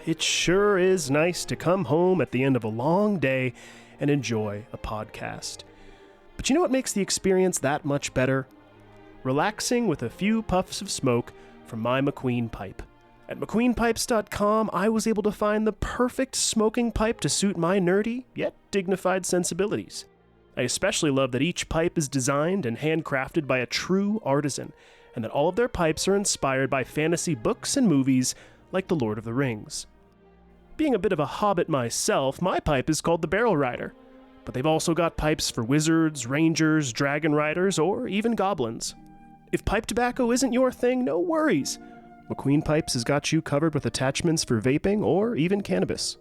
It sure is nice to come home at the end of a long day and enjoy a podcast. But you know what makes the experience that much better? Relaxing with a few puffs of smoke from my McQueen pipe. At McQueenPipes.com, I was able to find the perfect smoking pipe to suit my nerdy, yet dignified sensibilities. I especially love that each pipe is designed and handcrafted by a true artisan, and that all of their pipes are inspired by fantasy books and movies like The Lord of the Rings. Being a bit of a hobbit myself, my pipe is called the Barrel Rider, but they've also got pipes for wizards, rangers, dragon riders, or even goblins. If pipe tobacco isn't your thing, no worries. McQueen Pipes has got you covered with attachments for vaping or even cannabis.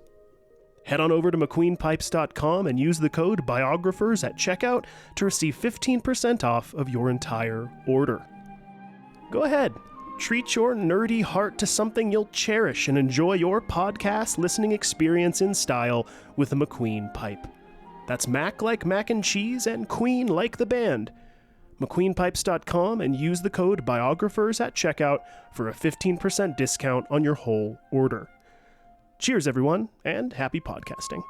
Head on over to McQueenPipes.com and use the code BIOGRAPHERS at checkout to receive 15% off of your entire order. Go ahead, treat your nerdy heart to something you'll cherish and enjoy your podcast listening experience in style with a McQueen pipe. That's Mac like mac and cheese and Queen like the band. McQueenPipes.com and use the code BIOGRAPHERS at checkout for a 15% discount on your whole order. Cheers, everyone, and happy podcasting.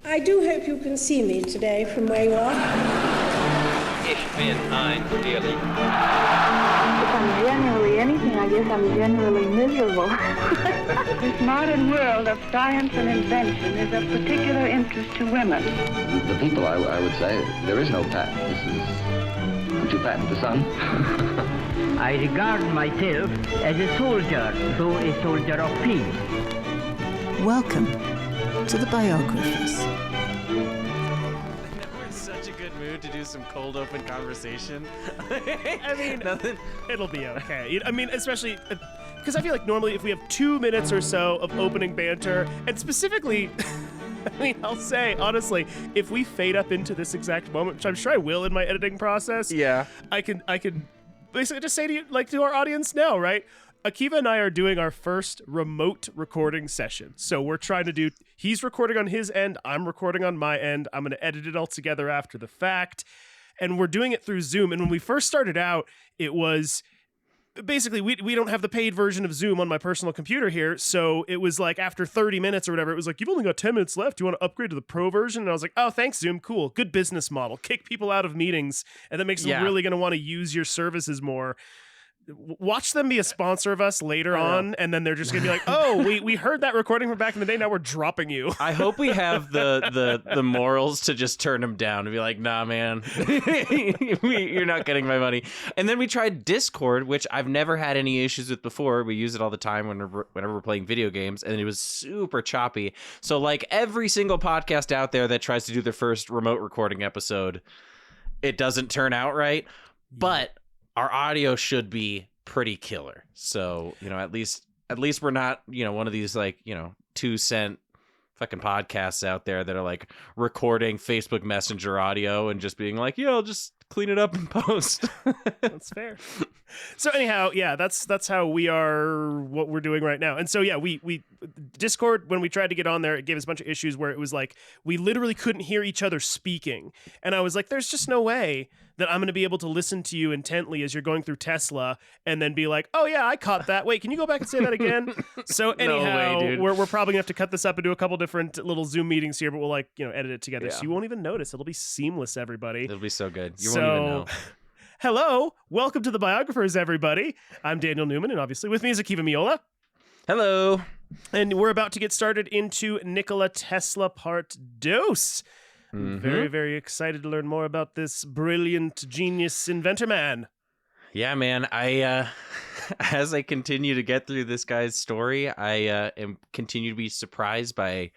I do hope you can see me today from where you are. Ich bin ein Feeling. If I'm generally anything, I guess I'm generally miserable. This modern world of science and invention is of particular interest to women. The people, I would say, there is no patent. This is, don't you patent the sun? I regard myself as a soldier, though a soldier of peace. Welcome to the Biographers. We're in such a good mood to do some cold open conversation. I mean, Nothing. it'll be okay. I mean, especially because I feel like normally if we have 2 minutes or so of opening banter, and specifically, I mean, I'll say, honestly, if we fade up into this exact moment, which I'm sure I will in my editing process, Yeah. I can basically just say to you, like to our audience now, right? Akiva and I are doing our first remote recording session. So we're trying to do, he's recording on his end, I'm recording on my end. I'm going to edit it all together after the fact. And we're doing it through Zoom. And when we first started out, it was basically, we don't have the paid version of Zoom on my personal computer here. So it was like after 30 minutes or whatever, it was like, you've only got 10 minutes left. Do you want to upgrade to the pro version? And I was like, oh, thanks, Zoom. Cool. Good business model. Kick people out of meetings. And that makes them really going to want to use your services more. Watch them be a sponsor of us later on, and then they're just gonna be like, "Oh, we heard that recording from back in the day. Now we're dropping you." I hope we have the morals to just turn them down and be like, "Nah, man, you're not getting my money." And then we tried Discord, which I've never had any issues with before. We use it all the time whenever we're playing video games, and it was super choppy. So, like every single podcast out there that tries to do their first remote recording episode, it doesn't turn out right, but our audio should be pretty killer. So, at least we're not, one of these 2-cent fucking podcasts out there that are like recording Facebook Messenger audio and just being like, I'll just clean it up in post. That's fair. So anyhow, yeah, that's how we are, what we're doing right now. And so, yeah, we Discord, when we tried to get on there, it gave us a bunch of issues where it was like, we literally couldn't hear each other speaking. And I was like, there's just no way that I'm going to be able to listen to you intently as you're going through Tesla and then be like, oh yeah, I caught that. Wait, can you go back and say that again? So anyhow, no way, dude. we're probably gonna have to cut this up and do a couple different little Zoom meetings here, but we'll edit it together. So you won't even notice. It'll be seamless, everybody. It'll be so good. You won't even know. Hello, welcome to the Biographers, everybody. I'm Daniel Newman, and obviously with me is Akiva Miola. Hello. And we're about to get started into Nikola Tesla Part Dos. Mm-hmm. Very, very excited to learn more about this brilliant genius inventor man. Yeah, man. I as I continue to get through this guy's story, I continue to be surprised by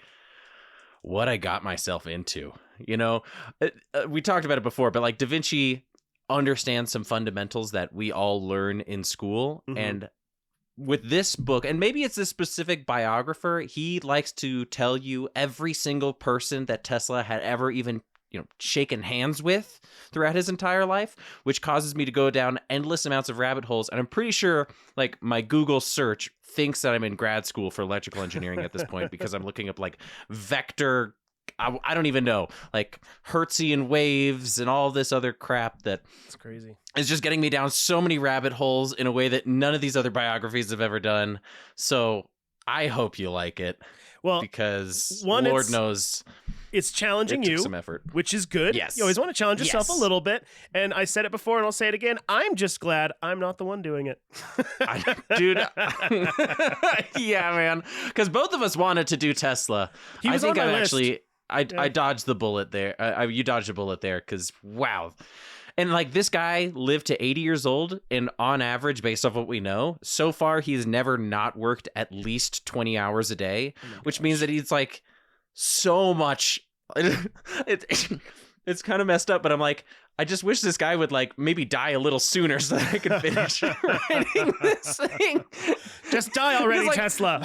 what I got myself into. We talked about it before, but like Da Vinci understands some fundamentals that we all learn in school, and with this book, and maybe it's this specific biographer, he likes to tell you every single person that Tesla had ever even, shaken hands with throughout his entire life, which causes me to go down endless amounts of rabbit holes. And I'm pretty sure, like, my Google search thinks that I'm in grad school for electrical engineering at this point because I'm looking up, like, vector I don't even know, like Hertzian waves and all this other crap that It's crazy. is just getting me down so many rabbit holes in a way that none of these other biographies have ever done. So I hope you like it. Well, because one, Lord knows it's challenging it took you, some effort. which is good. Yes. You always want to challenge yourself Yes. a little bit. And I said it before and I'll say it again. I'm just glad I'm not the one doing it. Dude. Yeah, man. Because both of us wanted to do Tesla. He was I think on my I list. actually, I dodged the bullet there. You dodged a bullet there because, wow. And like this guy lived to 80 years old, and on average, based off what we know, so far he's never not worked at least 20 hours a day, which means that he's like so much. It's kind of messed up, but I'm like, I just wish this guy would like maybe die a little sooner so that I could finish writing this thing. Just die already, Like, Tesla.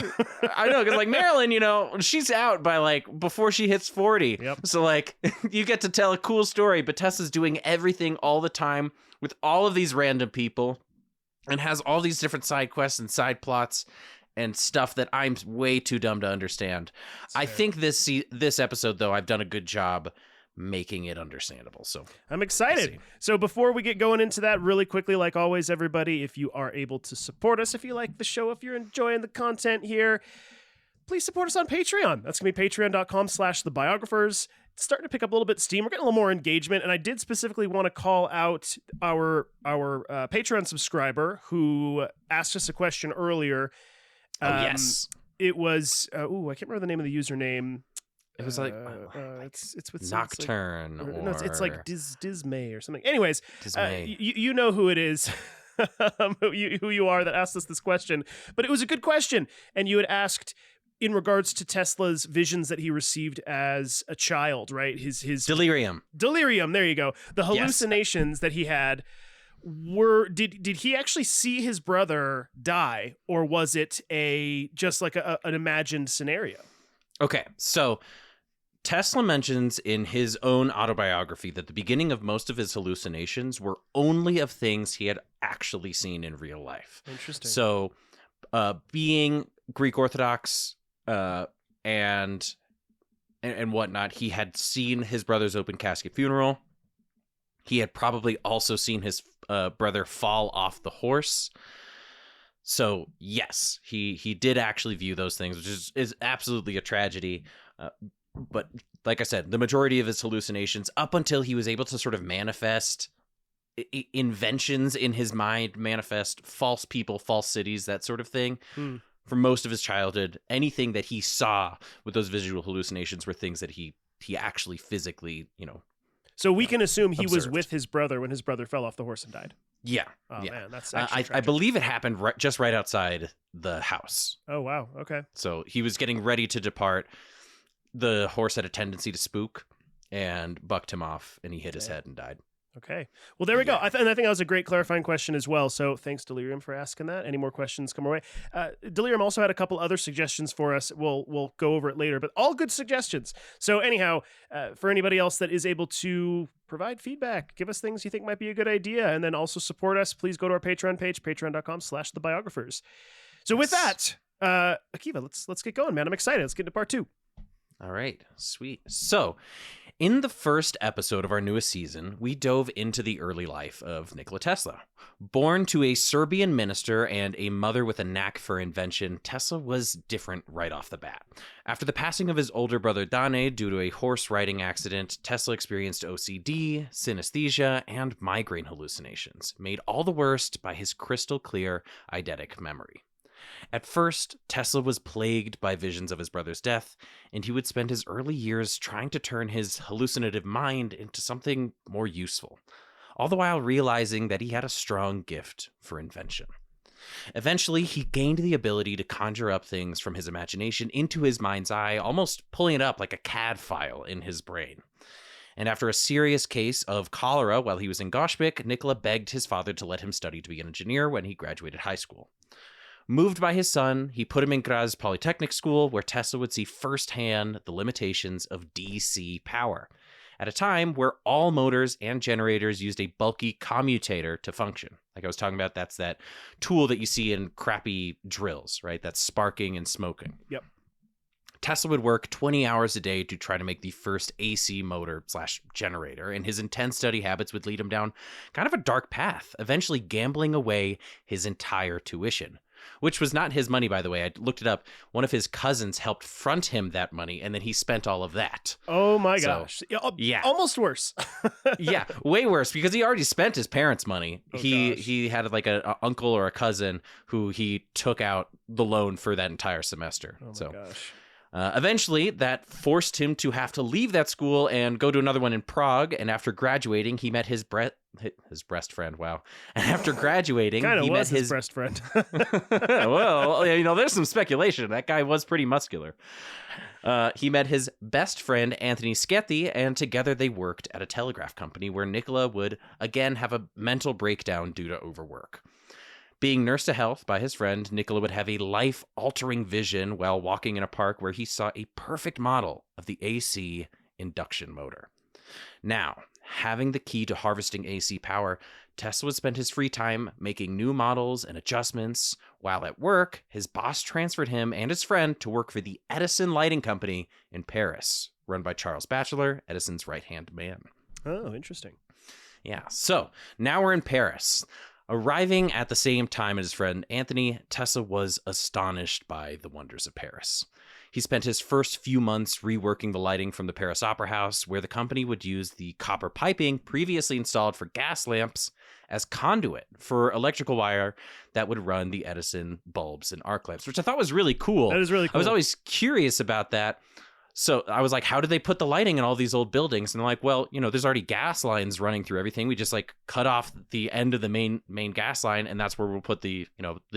I know, because like Marilyn, you know, she's out by like before she hits 40. Yep. So like you get to tell a cool story, but Tesla's doing everything all the time with all of these random people and has all these different side quests and side plots and stuff that I'm way too dumb to understand. I think this episode, though, I've done a good job making it understandable. So I'm excited. So before we get going into that really quickly, like always, everybody, if you are able to support us, if you like the show, if you're enjoying the content here, please support us on Patreon. That's going to be patreon.com/thebiographers. It's starting to pick up a little bit of steam. We're getting a little more engagement. And I did specifically want to call out our Patreon subscriber who asked us a question earlier. yes. It was, I can't remember the name of the username. It was like it's with Nocturne. No, it's like Dismay or something. Anyways, Dismay. You know who it is, who you are that asked us this question. But it was a good question, and you had asked in regards to Tesla's visions that he received as a child, right? His delirium. Delirium. There you go. The hallucinations that he had were did he actually see his brother die, or was it just like an imagined scenario? Okay, so Tesla mentions in his own autobiography that the beginning of most of his hallucinations were only of things he had actually seen in real life. Interesting. So, being Greek Orthodox and whatnot, he had seen his brother's open casket funeral. He had probably also seen his brother fall off the horse. So yes, he did actually view those things, which is absolutely a tragedy. But like I said, the majority of his hallucinations, up until he was able to sort of manifest inventions in his mind, manifest false people, false cities, that sort of thing. For most of his childhood, anything that he saw with those visual hallucinations were things that he actually physically, So we can assume he was observed. with his brother when his brother fell off the horse and died. Yeah. Oh yeah. man, that's actually I tragic. believe it happened just right outside the house. Oh wow. Okay. So he was getting ready to depart. The horse had a tendency to spook and bucked him off, and he hit his head and died. Okay. Well, there we go. And I think that was a great clarifying question as well. So thanks, Delirium, for asking that. Any more questions come our way? Delirium also had a couple other suggestions for us. We'll go over it later, but all good suggestions. So anyhow, for anybody else that is able to provide feedback, give us things you think might be a good idea, and then also support us, please go to our Patreon page, patreon.com/thebiographers. So with that, Akiva, let's get going, man. I'm excited. Let's get into part 2. All right, sweet. So, in the first episode of our newest season, we dove into the early life of Nikola Tesla. Born to a Serbian minister and a mother with a knack for invention, Tesla was different right off the bat. After the passing of his older brother Dane due to a horse riding accident, Tesla experienced OCD, synesthesia, and migraine hallucinations, made all the worst by his crystal clear eidetic memory. At first, Tesla was plagued by visions of his brother's death, and he would spend his early years trying to turn his hallucinative mind into something more useful, all the while realizing that he had a strong gift for invention. Eventually, he gained the ability to conjure up things from his imagination into his mind's eye, almost pulling it up like a CAD file in his brain. And after a serious case of cholera while he was in Goshpik, Nikola begged his father to let him study to be an engineer when he graduated high school. Moved by his son, he put him in Graz Polytechnic School, where Tesla would see firsthand the limitations of DC power, at a time where all motors and generators used a bulky commutator to function. Like I was talking about, that's that tool that you see in crappy drills, right? That's sparking and smoking. Yep. Tesla would work 20 hours a day to try to make the first AC motor / generator, and his intense study habits would lead him down kind of a dark path, eventually gambling away his entire tuition, which was not his money, by the way. I looked it up. One of his cousins helped front him that money, and then he spent all of that. Oh my gosh. Yeah. Almost worse. Yeah, way worse, because he already spent his parents' money. He had like a uncle or a cousin who he took out the loan for that entire semester. Oh my gosh. Eventually, that forced him to have to leave that school and go to another one in Prague. And after graduating, he met his breast friend. Wow. And after graduating, he met his breast friend. Well, there's some speculation. That guy was pretty muscular. He met his best friend, Anthony Schetti, and together they worked at a telegraph company where Nikola would again have a mental breakdown due to overwork. Being nursed to health by his friend, Nikola would have a life-altering vision while walking in a park where he saw a perfect model of the AC induction motor. Now, having the key to harvesting AC power, Tesla would spend his free time making new models and adjustments, while at work, his boss transferred him and his friend to work for the Edison Lighting Company in Paris, run by Charles Batchelor, Edison's right-hand man. Oh, interesting. Yeah, so now we're in Paris. Arriving at the same time as his friend Anthony, Tesla was astonished by the wonders of Paris. He spent his first few months reworking the lighting from the Paris Opera House, where the company would use the copper piping previously installed for gas lamps as conduit for electrical wire that would run the Edison bulbs and arc lamps, which I thought was really cool. That is really cool. I was always curious about that. So I was like, how did they put the lighting in all these old buildings? And they're like, well, there's already gas lines running through everything. We just cut off the end of the main gas line, and that's where we'll put the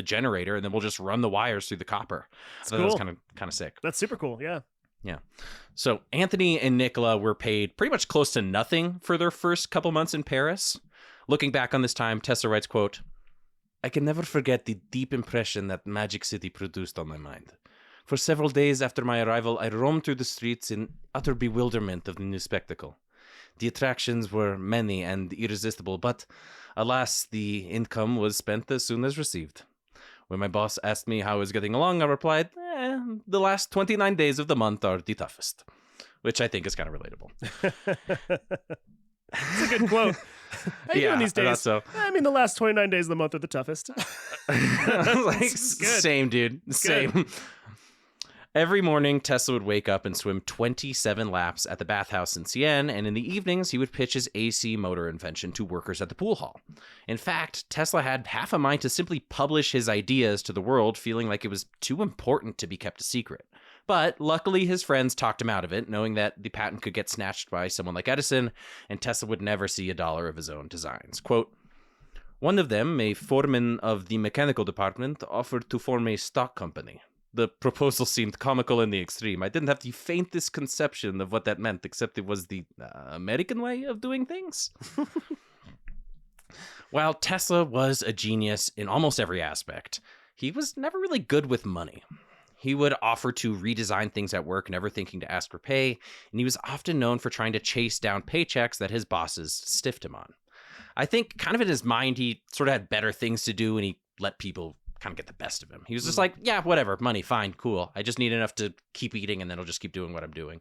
generator, and then we'll just run the wires through the copper. So that was kind of sick. That's super cool. Yeah. Yeah. So Anthony and Nikola were paid pretty much close to nothing for their first couple months in Paris. Looking back on this time, Tesla writes, quote, "I can never forget the deep impression that Magic City produced on my mind. For several days after my arrival, I roamed through the streets in utter bewilderment of the new spectacle. The attractions were many and irresistible, but alas, the income was spent as soon as received. When my boss asked me how I was getting along, I replied, the last 29 days of the month are the toughest," which I think is kind of relatable. It's a good quote. Yeah, these days, I thought so. I mean, the last 29 days of the month are the toughest. Same, dude. Same. Good. Every morning, Tesla would wake up and swim 27 laps at the bathhouse in Sienne, and in the evenings, he would pitch his AC motor invention to workers at the pool hall. In fact, Tesla had half a mind to simply publish his ideas to the world, feeling like it was too important to be kept a secret. But luckily, his friends talked him out of it, knowing that the patent could get snatched by someone like Edison, and Tesla would never see $1 of his own designs. Quote, "One of them, a foreman of the mechanical department, offered to form a stock company. The proposal seemed comical in the extreme. I didn't have the faintest conception of what that meant, except it was the American way of doing things." While Tesla was a genius in almost every aspect, he was never really good with money. He would offer to redesign things at work, never thinking to ask for pay, and he was often known for trying to chase down paychecks that his bosses stiffed him on. I think kind of in his mind, he sort of had better things to do, and he let people kind of get the best of him. He was just like, yeah, whatever, money, fine, cool. I just need enough to keep eating, and then I'll just keep doing what I'm doing.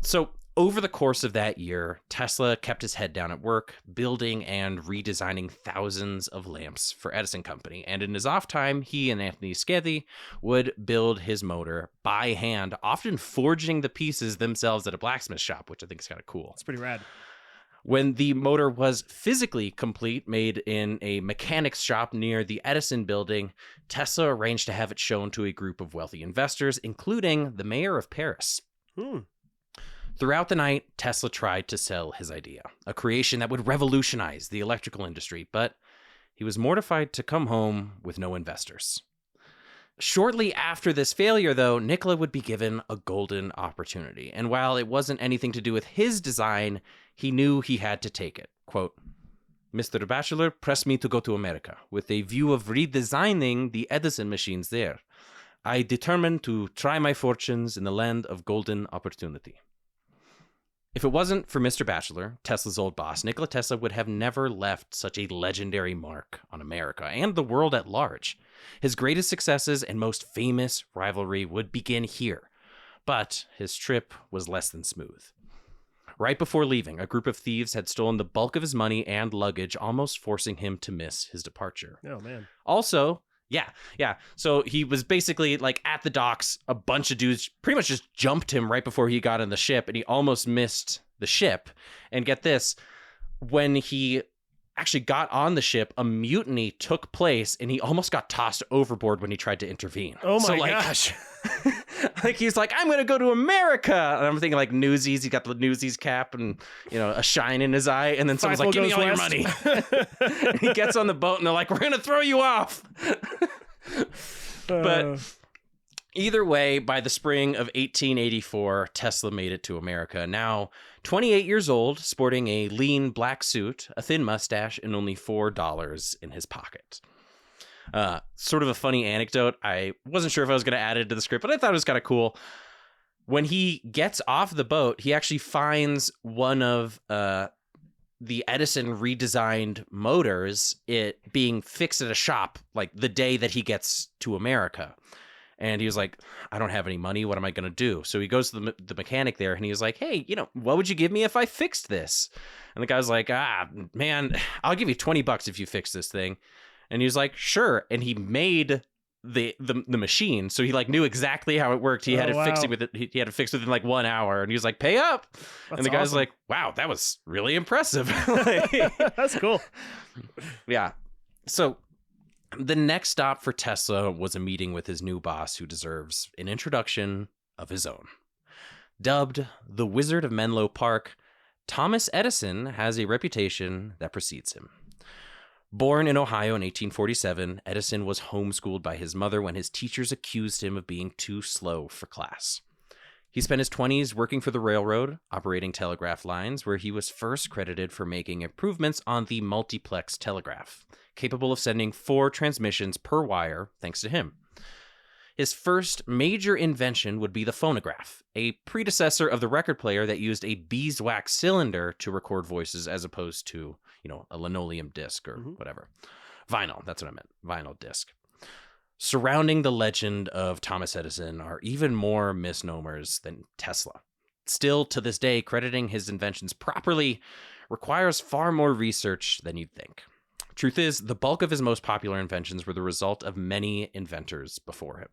So over the course of that year, Tesla kept his head down at work, building and redesigning thousands of lamps for Edison Company. And in his off time, he and Anthony Schetti would build his motor by hand, often forging the pieces themselves at a blacksmith shop, which I think is kind of cool. It's pretty rad. When the motor was physically complete, made in a mechanics shop near the Edison building, Tesla arranged to have it shown to a group of wealthy investors, including the mayor of Paris. Throughout the night, Tesla tried to sell his idea, a creation that would revolutionize the electrical industry, but he was mortified to come home with no investors. Shortly after this failure, though, Nikola would be given a golden opportunity, and while it wasn't anything to do with his design, he knew he had to take it. Quote, "Mr. Batchelor pressed me to go to America with a view of redesigning the Edison machines there. I determined to try my fortunes in the land of golden opportunity." If it wasn't for Mr. Batchelor, Tesla's old boss, Nikola Tesla would have never left such a legendary mark on America and the world at large. His greatest successes and most famous rivalry would begin here. But his trip was less than smooth. Right before leaving, a group of thieves had stolen the bulk of his money and luggage, almost forcing him to miss his departure. Oh, man. Also, yeah. So he was basically like at the docks. A bunch of dudes pretty much just jumped him right before he got on the ship, and he almost missed the ship. And get this, when he actually got on the ship, a mutiny took place, and he almost got tossed overboard when he tried to intervene. Oh my gosh. Like he's like, I'm gonna go to America, and I'm thinking like Newsies. He got the Newsies cap and a shine in his eye, and then someone's like, "Give me all your money." And he gets on the boat, and they're like, "We're gonna throw you off." But either way, by the spring of 1884, Tesla made it to America. Now 28 years old, sporting a lean black suit, a thin mustache, and only $4 in his pocket. Sort of a funny anecdote. I wasn't sure if I was going to add it to the script, but I thought it was kind of cool. When he gets off the boat, he actually finds one of the Edison redesigned motors, it being fixed at a shop like the day that he gets to America. And he was like, I don't have any money. What am I going to do? So he goes to the mechanic there, and he was like, hey, what would you give me if I fixed this? And the guy was like, man, I'll give you $20 if you fix this thing. And he was like, sure. And he made the machine. So he like knew exactly how it worked. He had it fixed with it. He had it fixed within like 1 hour, and he was like, pay up. That's and the guy's awesome. like, wow, that was really impressive. That's cool. Yeah. So the next stop for Tesla was a meeting with his new boss, who deserves an introduction of his own. Dubbed the Wizard of Menlo Park, Thomas Edison has a reputation that precedes him. Born in Ohio in 1847, Edison was homeschooled by his mother when his teachers accused him of being too slow for class. He spent his 20s working for the railroad, operating telegraph lines, where he was first credited for making improvements on the multiplex telegraph, capable of sending 4 transmissions per wire, thanks to him. His first major invention would be the phonograph, a predecessor of the record player that used a beeswax cylinder to record voices as opposed to, a linoleum disc or whatever. Vinyl, that's what I meant, vinyl disc. Surrounding the legend of Thomas Edison are even more misnomers than Tesla. Still, to this day, crediting his inventions properly requires far more research than you'd think. Truth is, the bulk of his most popular inventions were the result of many inventors before him.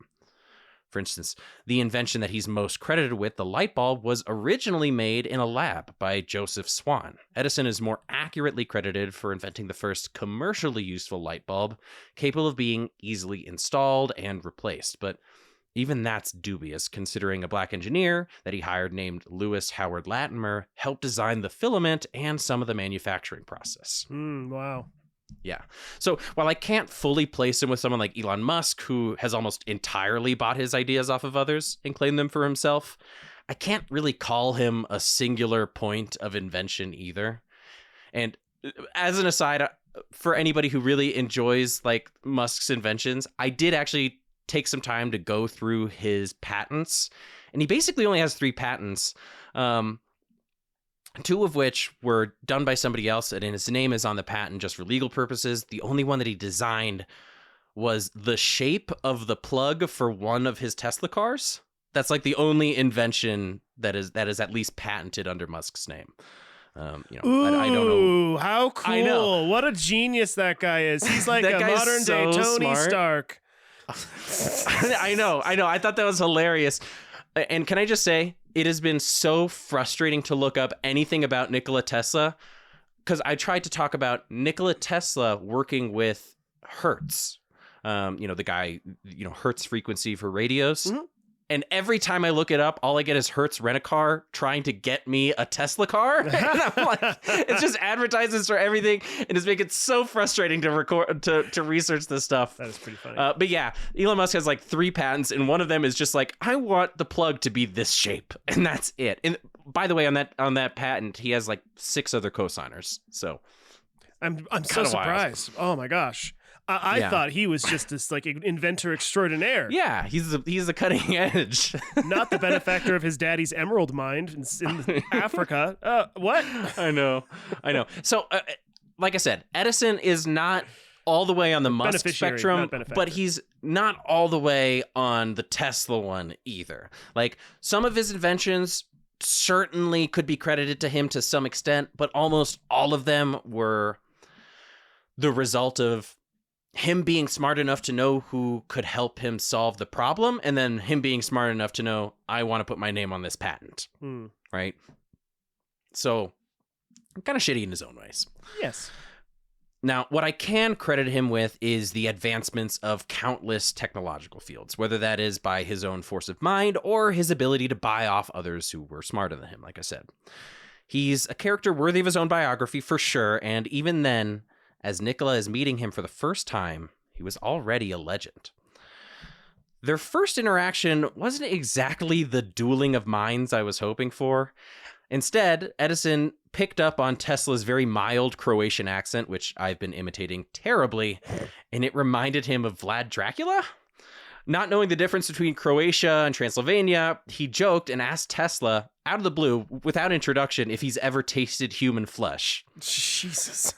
For instance, the invention that he's most credited with, the light bulb, was originally made in a lab by Joseph Swan. Edison is more accurately credited for inventing the first commercially useful light bulb, capable of being easily installed and replaced. But even that's dubious, considering a black engineer that he hired named Lewis Howard Latimer helped design the filament and some of the manufacturing process. Wow. Yeah. So while I can't fully place him with someone like Elon Musk, who has almost entirely bought his ideas off of others and claimed them for himself, I can't really call him a singular point of invention either. And as an aside, for anybody who really enjoys like Musk's inventions, I did actually take some time to go through his patents, and he basically only has 3 patents. 2 of which were done by somebody else, and his name is on the patent just for legal purposes. The only one that he designed was the shape of the plug for one of his Tesla cars. That's like the only invention that is at least patented under Musk's name. Ooh, I don't know. How cool. I know. What a genius that guy is. He's like a modern day Tony Stark. I know. I thought that was hilarious. And can I just say, it has been so frustrating to look up anything about Nikola Tesla, because I tried to talk about Nikola Tesla working with Hertz, the guy, Hertz frequency for radios. Mm-hmm. And every time I look it up, all I get is Hertz Rent-A-Car trying to get me a Tesla car. And I'm like, it's just advertisements for everything. And it's making it so frustrating to research this stuff. That is pretty funny. But yeah, Elon Musk has like 3 patents. And one of them is just like, I want the plug to be this shape. And that's it. And by the way, on that patent, he has like 6 other co-signers. So I'm so surprised. Oh my gosh. I thought he was just this like inventor extraordinaire. Yeah, he's the cutting edge. Not the benefactor of his daddy's emerald mine in Africa. What? I know. So, like I said, Edison is not all the way on the Musk spectrum, but he's not all the way on the Tesla one either. Like, some of his inventions certainly could be credited to him to some extent, but almost all of them were the result of him being smart enough to know who could help him solve the problem, and then him being smart enough to know, I want to put my name on this patent. Right? So, kind of shitty in his own ways. Yes. Now, what I can credit him with is the advancements of countless technological fields, whether that is by his own force of mind or his ability to buy off others who were smarter than him, like I said. He's a character worthy of his own biography for sure, and even then, as Nikola is meeting him for the first time, he was already a legend. Their first interaction wasn't exactly the dueling of minds I was hoping for. Instead, Edison picked up on Tesla's very mild Croatian accent, which I've been imitating terribly, and it reminded him of Vlad Dracula. Not knowing the difference between Croatia and Transylvania, he joked and asked Tesla, out of the blue, without introduction, if he's ever tasted human flesh. Jesus.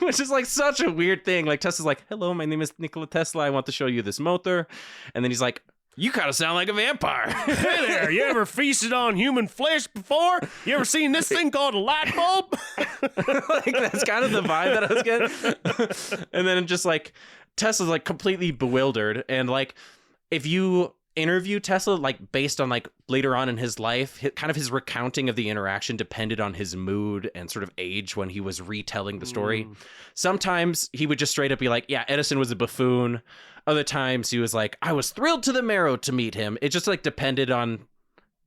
Which is like such a weird thing. Like, Tesla's like, hello, my name is Nikola Tesla. I want to show you this motor. And then he's like, you kind of sound like a vampire. Hey there, you ever feasted on human flesh before? You ever seen this thing called a light bulb? Like, that's kind of the vibe that I was getting. And then just like, Tesla's like completely bewildered. And like, if you interview Tesla, like based on like later on in his life, kind of his recounting of the interaction depended on his mood and sort of age when he was retelling the story. Sometimes he would just straight up be like, yeah, Edison was a buffoon. Other times he was like, I was thrilled to the marrow to meet him. It just like depended on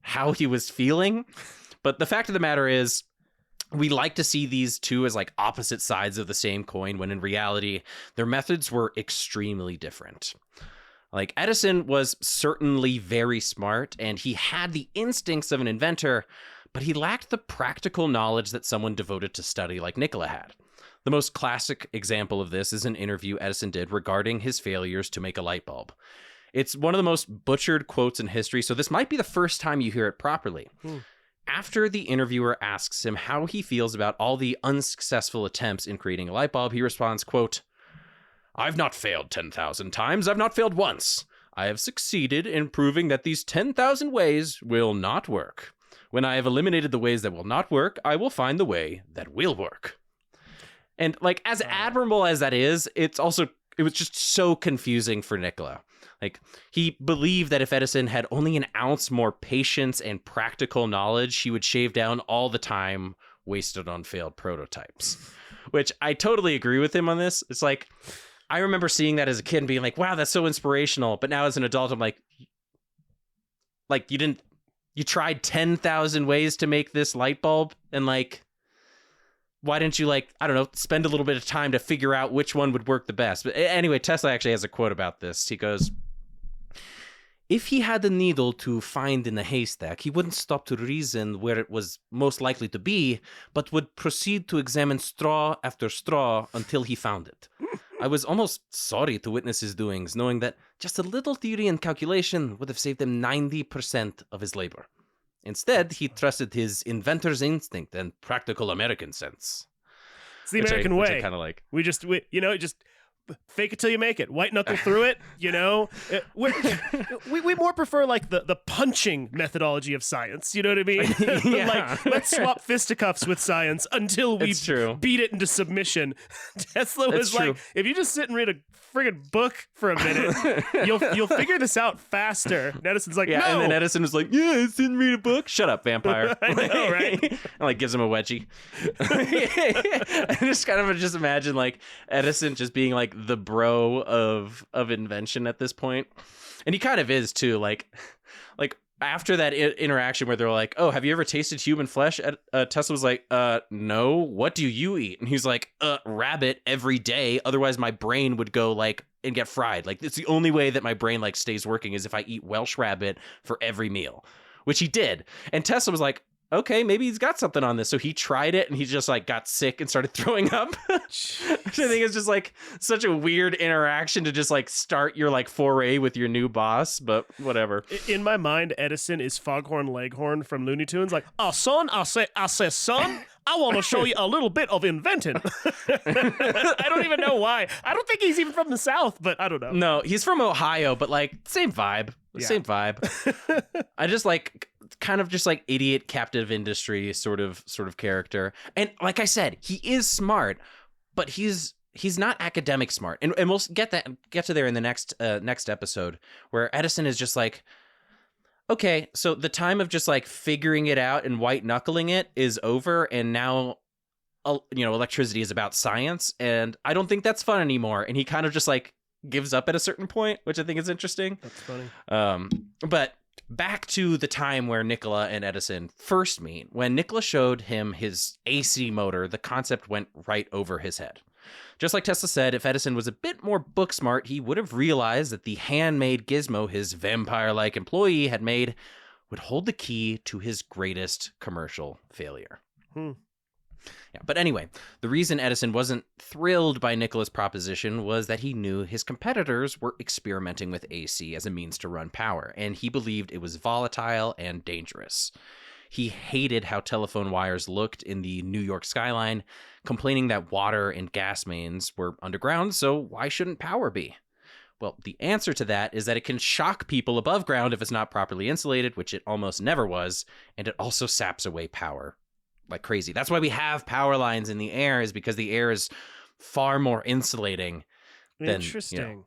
how he was feeling. But the fact of the matter is, we like to see these two as like opposite sides of the same coin, when in reality, their methods were extremely different. Like, Edison was certainly very smart, and he had the instincts of an inventor, but he lacked the practical knowledge that someone devoted to study like Nikola had. The most classic example of this is an interview Edison did regarding his failures to make a light bulb. It's one of the most butchered quotes in history, so this might be the first time you hear it properly. After the interviewer asks him how he feels about all the unsuccessful attempts in creating a light bulb, he responds, quote, I've not failed 10,000 times. I've not failed once. I have succeeded in proving that these 10,000 ways will not work. When I have eliminated the ways that will not work, I will find the way that will work. And like, as admirable as that is, it was just so confusing for Nikola. Like, he believed that if Edison had only an ounce more patience and practical knowledge, he would shave down all the time wasted on failed prototypes. Which I totally agree with him on this. It's like, I remember seeing that as a kid and being like, wow, that's so inspirational. But now as an adult, I'm like, you tried 10,000 ways to make this light bulb, and like, why didn't you, like, I don't know, spend a little bit of time to figure out which one would work the best? But anyway, Tesla actually has a quote about this. He goes, if he had a needle to find in a haystack, he wouldn't stop to reason where it was most likely to be, but would proceed to examine straw after straw until he found it. I was almost sorry to witness his doings, knowing that just a little theory and calculation would have saved him 90% of his labor. Instead, he trusted his inventor's instinct and practical American sense. It's the American way. Which I kind of like. We just fake it till you make it. White knuckle through it, We more prefer like the punching methodology of science. You know what I mean? Yeah. Like, let's swap fisticuffs with science until we beat it into submission. Tesla was like, if you just sit and read a friggin' book for a minute, you'll figure this out faster. And Edison's like, yeah, no. And then Edison was like, yeah, I didn't read a book. Shut up, vampire. I know, right? And like gives him a wedgie. I just kind of imagine like Edison just being like the bro of invention at this point. And he kind of is too. Like after that interaction where they're like, oh, have you ever tasted human flesh? Tesla was like, no, what do you eat? And he's like, rabbit every day. Otherwise my brain would go like and get fried. Like, it's the only way that my brain like stays working is if I eat Welsh rabbit for every meal, which he did. And Tesla was like, okay, maybe he's got something on this. So he tried it and he just like got sick and started throwing up. Which I think is just like such a weird interaction to just like start your like foray with your new boss, but whatever. In my mind, Edison is Foghorn Leghorn from Looney Tunes. Like, son, I say, son, I want to show you a little bit of inventing. I don't even know why. I don't think he's even from the South, but I don't know. No, he's from Ohio, but like same vibe. Yeah. Same vibe. I just like kind of just like idiot captive industry sort of character. And like I said, he is smart, but he's not academic smart. And we'll get to there in the next episode, where Edison is just like, okay, so the time of just like figuring it out and white knuckling it is over, and now electricity is about science, and I don't think that's fun anymore. And he kind of just like gives up at a certain point, which I think is interesting. That's funny. But back to the time where Nikola and Edison first meet. When Nikola showed him his AC motor, the concept went right over his head. Just like Tesla said, if Edison was a bit more book smart, he would have realized that the handmade gizmo his vampire-like employee had made would hold the key to his greatest commercial failure. Yeah, but anyway, the reason Edison wasn't thrilled by Nikola's proposition was that he knew his competitors were experimenting with AC as a means to run power, and he believed it was volatile and dangerous. He hated how telephone wires looked in the New York skyline, complaining that water and gas mains were underground, so why shouldn't power be? Well, the answer to that is that it can shock people above ground if it's not properly insulated, which it almost never was, and it also saps away power like crazy. That's why we have power lines in the air, is because the air is far more insulating than, Interesting.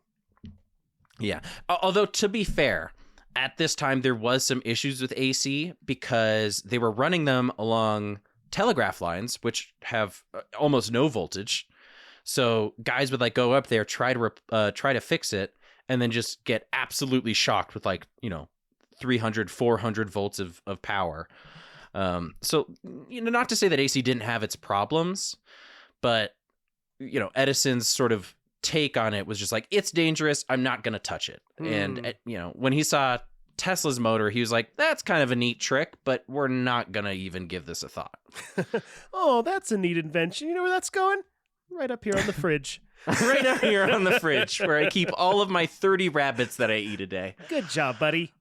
Yeah. Although, to be fair, at this time, there was some issues with AC because they were running them along telegraph lines, which have almost no voltage. So guys would like go up there, try to fix it, and then just get absolutely shocked with 300, 400 volts of power. So, not to say that AC didn't have its problems, but, Edison's sort of take on it was just like, it's dangerous, I'm not going to touch it. And, when he saw Tesla's motor, he was like, that's kind of a neat trick, but we're not going to even give this a thought. Oh, that's a neat invention. You know where that's going? Right up here on the fridge. Right up here on the fridge, where I keep all of my 30 rabbits that I eat a day. Good job, buddy.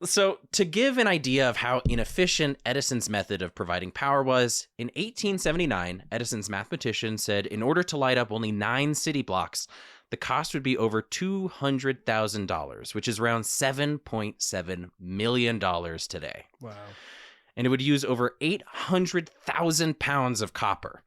So, to give an idea of how inefficient Edison's method of providing power was, in 1879, Edison's mathematician said in order to light up only 9 city blocks, the cost would be over $200,000, which is around $7.7 million today. Wow. And it would use over 800,000 pounds of copper.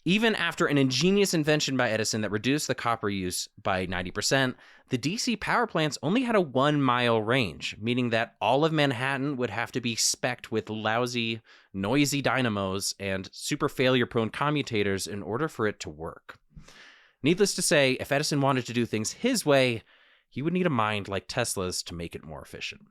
Even after an ingenious invention by Edison that reduced the copper use by 90%, the DC power plants only had a 1-mile range, meaning that all of Manhattan would have to be specced with lousy, noisy dynamos and super failure-prone commutators in order for it to work. Needless to say, if Edison wanted to do things his way, he would need a mind like Tesla's to make it more efficient.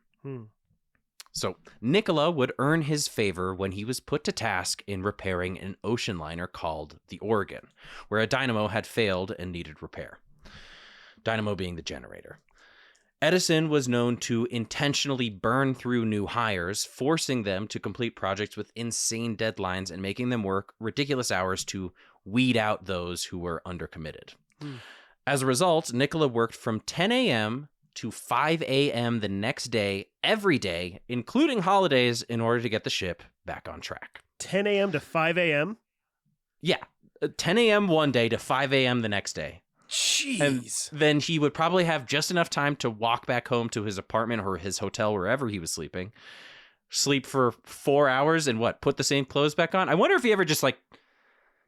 So Nikola would earn his favor when he was put to task in repairing an ocean liner called the Oregon, where a dynamo had failed and needed repair. Dynamo being the generator. Edison was known to intentionally burn through new hires, forcing them to complete projects with insane deadlines and making them work ridiculous hours to weed out those who were undercommitted. As a result, Nikola worked from 10 a.m. to 5 a.m. the next day, every day, including holidays, in order to get the ship back on track. 10 a.m. to 5 a.m.? Yeah. 10 a.m. one day to 5 a.m. the next day. Jeez. And then he would probably have just enough time to walk back home to his apartment or his hotel, wherever he was sleeping, sleep for 4 hours and put the same clothes back on? I wonder if he ever just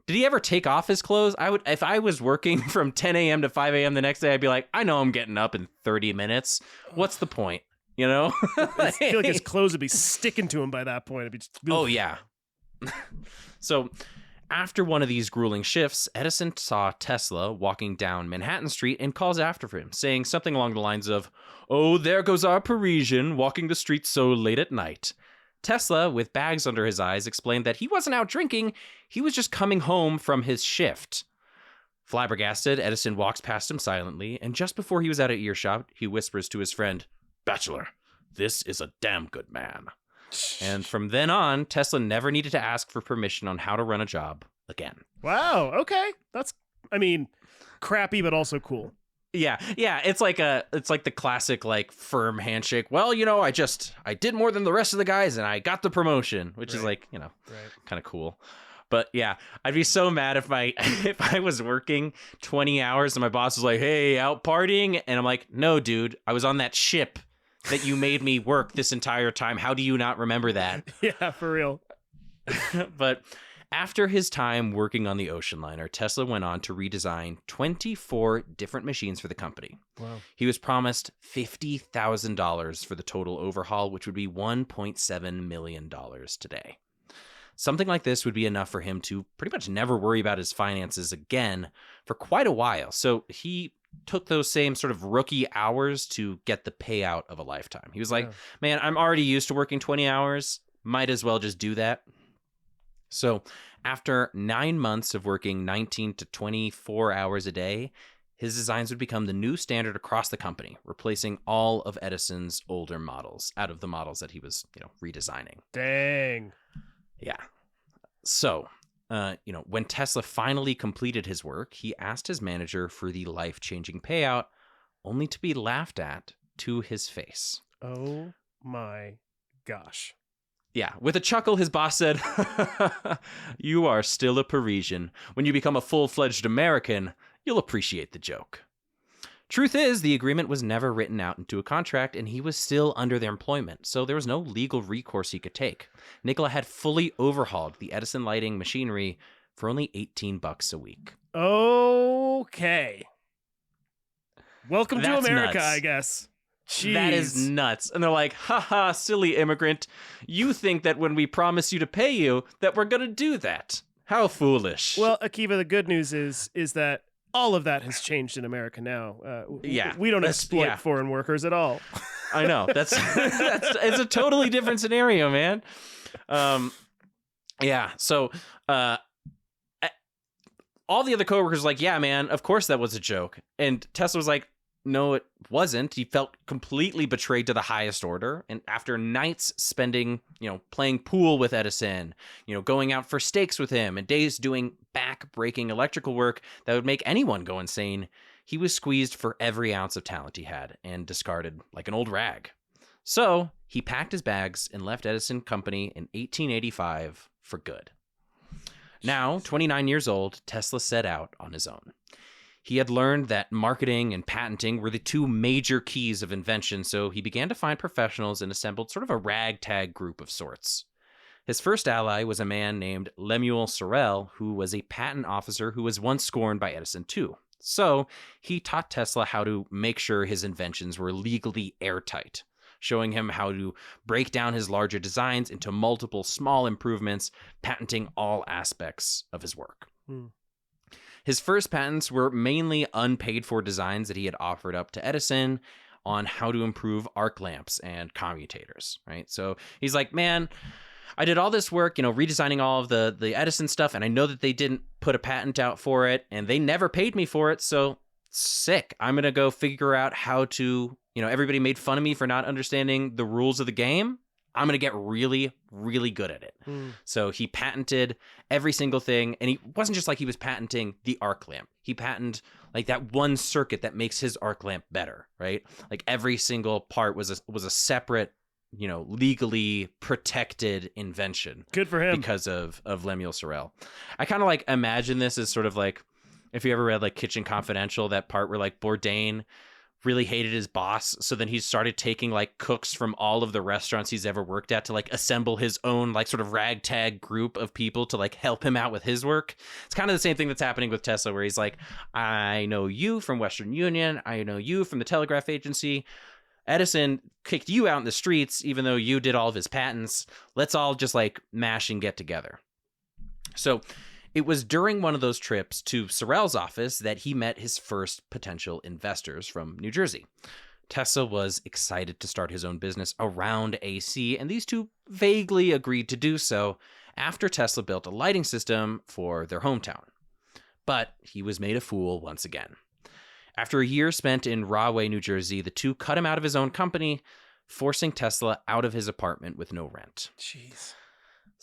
did he ever take off his clothes? If I was working from 10 a.m. to 5 a.m. the next day, I'd be like, I know I'm getting up in 30 minutes. What's the point? I feel like his clothes would be sticking to him by that point. It'd be just, oh, yeah. So after one of these grueling shifts, Edison saw Tesla walking down Manhattan Street and calls after him, saying something along the lines of, "Oh, there goes our Parisian walking the streets so late at night." Tesla, with bags under his eyes, explained that he wasn't out drinking, he was just coming home from his shift. Flabbergasted, Edison walks past him silently, and just before he was out of earshot, he whispers to his friend, "Bachelor, "This is a damn good man." And from then on, Tesla never needed to ask for permission on how to run a job again. Wow. Okay. That's, I mean, crappy, but also cool. Yeah. It's like the classic like firm handshake. Well, I did more than the rest of the guys and I got the promotion, which is like, kind of cool. But yeah, I'd be so mad if I was working 20 hours and my boss was like, "Hey, out partying," and I'm like, "No, dude, I was on that ship that you made me work this entire time. How do you not remember that?" Yeah, for real. But after his time working on the ocean liner, Tesla went on to redesign 24 different machines for the company. Wow. He was promised $50,000 for the total overhaul, which would be $1.7 million today. Something like this would be enough for him to pretty much never worry about his finances again for quite a while. So he took those same sort of rookie hours to get the payout of a lifetime. He was like, "Man, I'm already used to working 20 hours. Might as well just do that." So after 9 months of working 19 to 24 hours a day, his designs would become the new standard across the company, replacing all of Edison's older models out of the models that he was, redesigning. Dang. Yeah. So, when Tesla finally completed his work, he asked his manager for the life-changing payout, only to be laughed at to his face. Oh my gosh. Yeah, with a chuckle, his boss said, "You are still a Parisian. When you become a full-fledged American, you'll appreciate the joke." Truth is, the agreement was never written out into a contract, and he was still under their employment, so there was no legal recourse he could take. Nikola had fully overhauled the Edison lighting machinery for only $18 a week. Okay. Welcome to America, nuts. I guess. Jeez. That is nuts. And they're like, "Haha, silly immigrant. You think that when we promise you to pay you, that we're going to do that. How foolish." Well, Akiva, the good news is that all of that has changed in America now. We don't exploit foreign workers at all. I know. That's it's a totally different scenario, man. So all the other coworkers were like, "Yeah, man, of course that was a joke." And Tesla was like, "No, it wasn't." He felt completely betrayed to the highest order. And after nights spending, playing pool with Edison, going out for steaks with him, and days doing back-breaking electrical work that would make anyone go insane, he was squeezed for every ounce of talent he had and discarded like an old rag. So he packed his bags and left Edison Company in 1885 for good. Now, 29 years old, Tesla set out on his own. He had learned that marketing and patenting were the two major keys of invention, so he began to find professionals and assembled sort of a ragtag group of sorts. His first ally was a man named Lemuel Sorel, who was a patent officer who was once scorned by Edison too. So he taught Tesla how to make sure his inventions were legally airtight, showing him how to break down his larger designs into multiple small improvements, patenting all aspects of his work. His first patents were mainly unpaid-for designs that he had offered up to Edison on how to improve arc lamps and commutators, right? So he's like, "Man, I did all this work, redesigning all of the Edison stuff, and I know that they didn't put a patent out for it, and they never paid me for it, so sick. I'm going to go figure out how to, everybody made fun of me for not understanding the rules of the game. I'm going to get really, really good at it." So he patented every single thing. And he wasn't just like he was patenting the arc lamp. He patented like that one circuit that makes his arc lamp better, right? Like every single part was a separate, legally protected invention. Good for him. Because of Lemuel Sorel. I kind of like imagine this as sort of like, if you ever read like Kitchen Confidential, that part where like Bourdain really hated his boss, so then he started taking like cooks from all of the restaurants he's ever worked at to like assemble his own like sort of ragtag group of people to like help him out with his work. It's kind of the same thing that's happening with Tesla, where he's like, "I know you from Western Union, I know you from the telegraph agency. Edison kicked you out in the streets even though you did all of his patents. Let's all just like mash and get together." So it was during one of those trips to Sorel's office that he met his first potential investors from New Jersey. Tesla was excited to start his own business around AC, and these two vaguely agreed to do so after Tesla built a lighting system for their hometown. But he was made a fool once again. After a year spent in Rahway, New Jersey, the two cut him out of his own company, forcing Tesla out of his apartment with no rent. Jeez.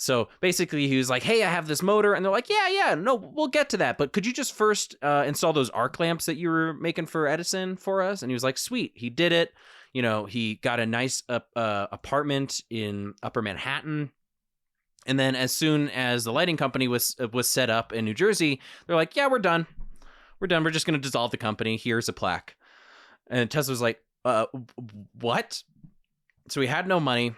So basically he was like, hey, I have this motor. And they're like, yeah, no, we'll get to that. But could you just first install those arc lamps that you were making for Edison for us? And he was like, sweet. He did it. You know, he got a nice apartment in Upper Manhattan. And then as soon as the lighting company was set up in New Jersey, they're like, yeah, we're done. We're done. We're just going to dissolve the company. Here's a plaque. And Tesla was like, what? So he had no money.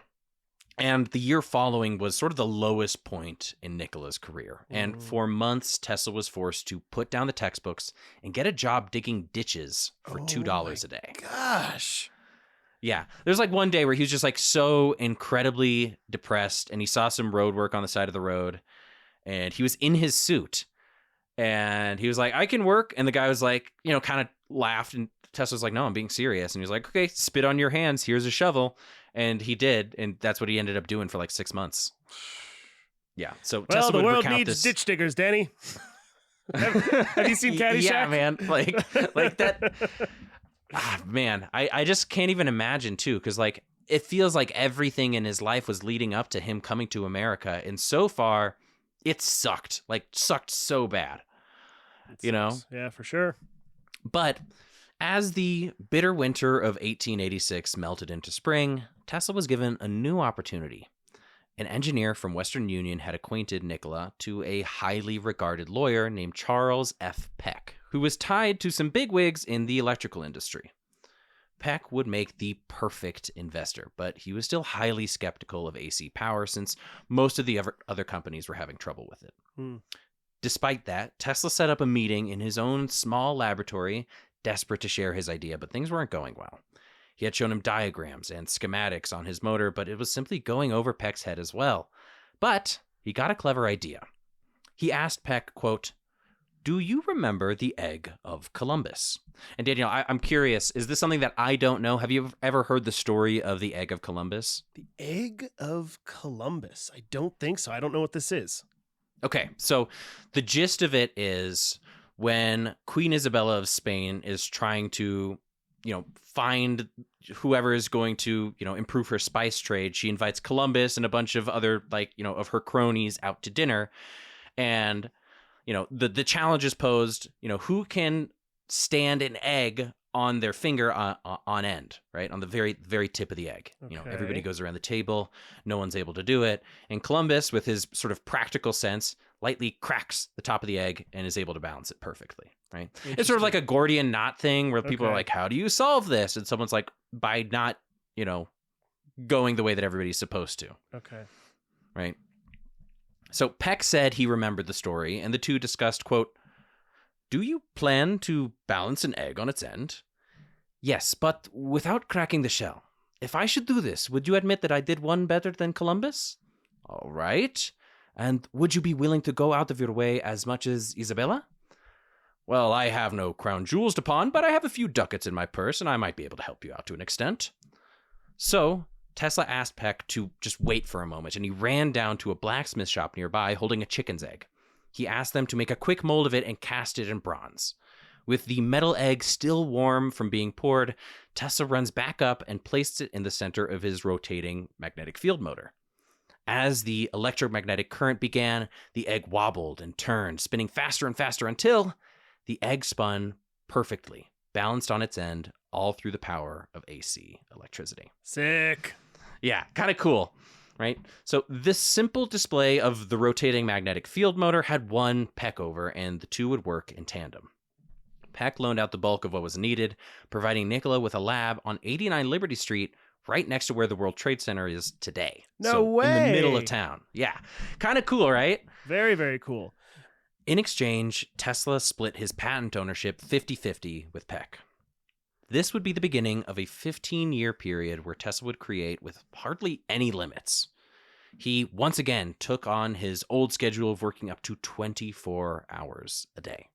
And the year following was sort of the lowest point in Nikola's career. And for months, Tesla was forced to put down the textbooks and get a job digging ditches for $2 a day. Gosh. Yeah. There's like one day where he was just like so incredibly depressed and he saw some road work on the side of the road and he was in his suit and he was like, I can work. And the guy was like, you know, kind of laughed and Tesla was like, no, I'm being serious. And he was like, okay, spit on your hands. Here's a shovel. And he did. And that's what he ended up doing for like 6 months. Yeah. So Well, Tesla the would world recount needs this. ditch diggers, Danny. Have you seen Caddyshack? Yeah, man. Like that. Man, I just can't even imagine too. Cause like, it feels like everything in his life was leading up to him coming to America. And so far it sucked so bad, you know? Yeah, for sure. But as the bitter winter of 1886 melted into spring, Tesla was given a new opportunity. An engineer from Western Union had acquainted Nikola to a highly regarded lawyer named Charles F. Peck, who was tied to some bigwigs in the electrical industry. Peck would make the perfect investor, but he was still highly skeptical of AC power since most of the other companies were having trouble with it. Despite that, Tesla set up a meeting in his own small laboratory, desperate to share his idea, but things weren't going well. He had shown him diagrams and schematics on his motor, but it was simply going over Peck's head as well. But he got a clever idea. He asked Peck, quote, do you remember the egg of Columbus? And Daniel, I'm curious, is this something that I don't know? Have you ever heard the story of the egg of Columbus? The egg of Columbus. I don't think so. I don't know what this is. Okay, so the gist of it is when Queen Isabella of Spain is trying to, you know, find whoever is going to, you know, improve her spice trade, she invites Columbus and a bunch of other, like, you know, of her cronies out to dinner. And, you know, the challenge is posed, you know, who can stand an egg on their finger on end, right? On the very, very tip of the egg. Okay. You know, everybody goes around the table. No one's able to do it. And Columbus, with his sort of practical sense, lightly cracks the top of the egg and is able to balance it perfectly, right? It's sort of like a Gordian knot thing where people are like, how do you solve this? And someone's like, by not, you know, going the way that everybody's supposed to. Okay. Right? So Peck said he remembered the story, and the two discussed, quote, do you plan to balance an egg on its end? Yes, but without cracking the shell. If I should do this, would you admit that I did one better than Columbus? All right. And would you be willing to go out of your way as much as Isabella? Well, I have no crown jewels to pawn, but I have a few ducats in my purse, and I might be able to help you out to an extent. So Tesla asked Peck to just wait for a moment, and he ran down to a blacksmith shop nearby holding a chicken's egg. He asked them to make a quick mold of it and cast it in bronze. With the metal egg still warm from being poured, Tesla runs back up and placed it in the center of his rotating magnetic field motor. As the electromagnetic current began, the egg wobbled and turned, spinning faster and faster until the egg spun perfectly, balanced on its end, all through the power of AC electricity. Sick. Yeah, kind of cool, right? So this simple display of the rotating magnetic field motor had won Peck over, and the two would work in tandem. Peck loaned out the bulk of what was needed, providing Nikola with a lab on 89 Liberty Street, right next to where the World Trade Center is today. No way. In the middle of town. Yeah. Kind of cool, right? Very, very cool. In exchange, Tesla split his patent ownership 50-50 with Peck. This would be the beginning of a 15-year period where Tesla would create with hardly any limits. He once again took on his old schedule of working up to 24 hours a day.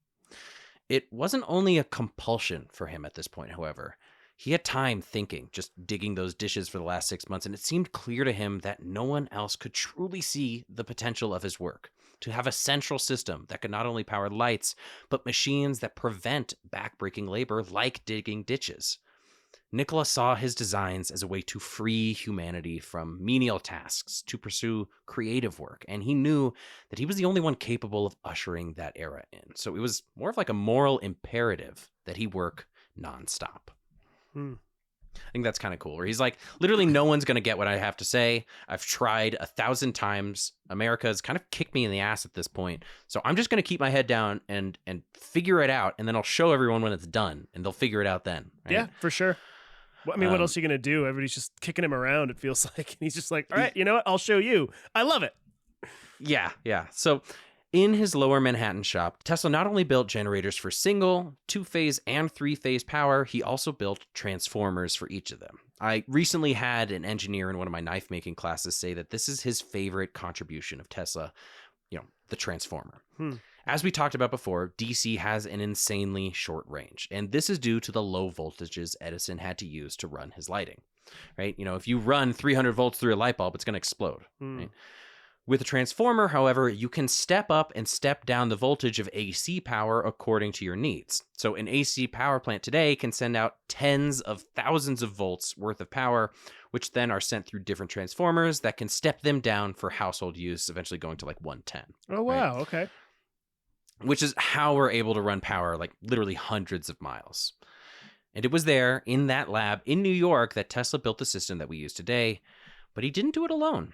It wasn't only a compulsion for him at this point, however. He had time thinking, just digging those dishes for the last 6 months, and it seemed clear to him that no one else could truly see the potential of his work, to have a central system that could not only power lights, but machines that prevent backbreaking labor like digging ditches. Nikola saw his designs as a way to free humanity from menial tasks, to pursue creative work, and he knew that he was the only one capable of ushering that era in. So it was more of like a moral imperative that he work nonstop. I think that's kind of cool, where he's like, literally no one's going to get what I have to say. I've tried 1,000 times. America's kind of kicked me in the ass at this point. So I'm just going to keep my head down and figure it out. And then I'll show everyone when it's done and they'll figure it out then. Right? Yeah, for sure. Well, I mean, what else are you going to do? Everybody's just kicking him around, it feels like. And he's just like, all right, you know what? I'll show you. I love it. Yeah. So in his lower Manhattan shop, Tesla not only built generators for single, two-phase, and three-phase power, he also built transformers for each of them. I recently had an engineer in one of my knife-making classes say that this is his favorite contribution of Tesla, the transformer. As we talked about before, DC has an insanely short range, and this is due to the low voltages Edison had to use to run his lighting, right? If you run 300 volts through a light bulb, it's going to explode, right? With a transformer, however, you can step up and step down the voltage of AC power according to your needs. So an AC power plant today can send out tens of thousands of volts worth of power, which then are sent through different transformers that can step them down for household use, eventually going to like 110. Oh, wow. Right? Okay. Which is how we're able to run power like literally hundreds of miles. And it was there in that lab in New York that Tesla built the system that we use today, but he didn't do it alone.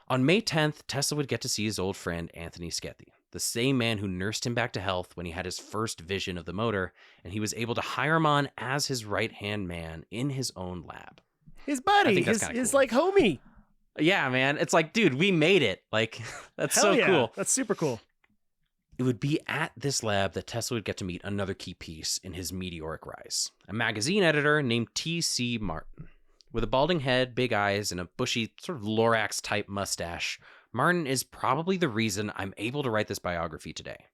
On May 10th, Tesla would get to see his old friend Anthony Skethy, the same man who nursed him back to health when he had his first vision of the motor, and he was able to hire him on as his right-hand man in his own lab. His buddy, his cool. like homie. Yeah, man. It's like, dude, we made it. Like, that's Hell so yeah. cool. That's super cool. It would be at this lab that Tesla would get to meet another key piece in his meteoric rise, a magazine editor named T.C. Martin. With a balding head, big eyes, and a bushy, sort of Lorax-type mustache, Martin is probably the reason I'm able to write this biography today.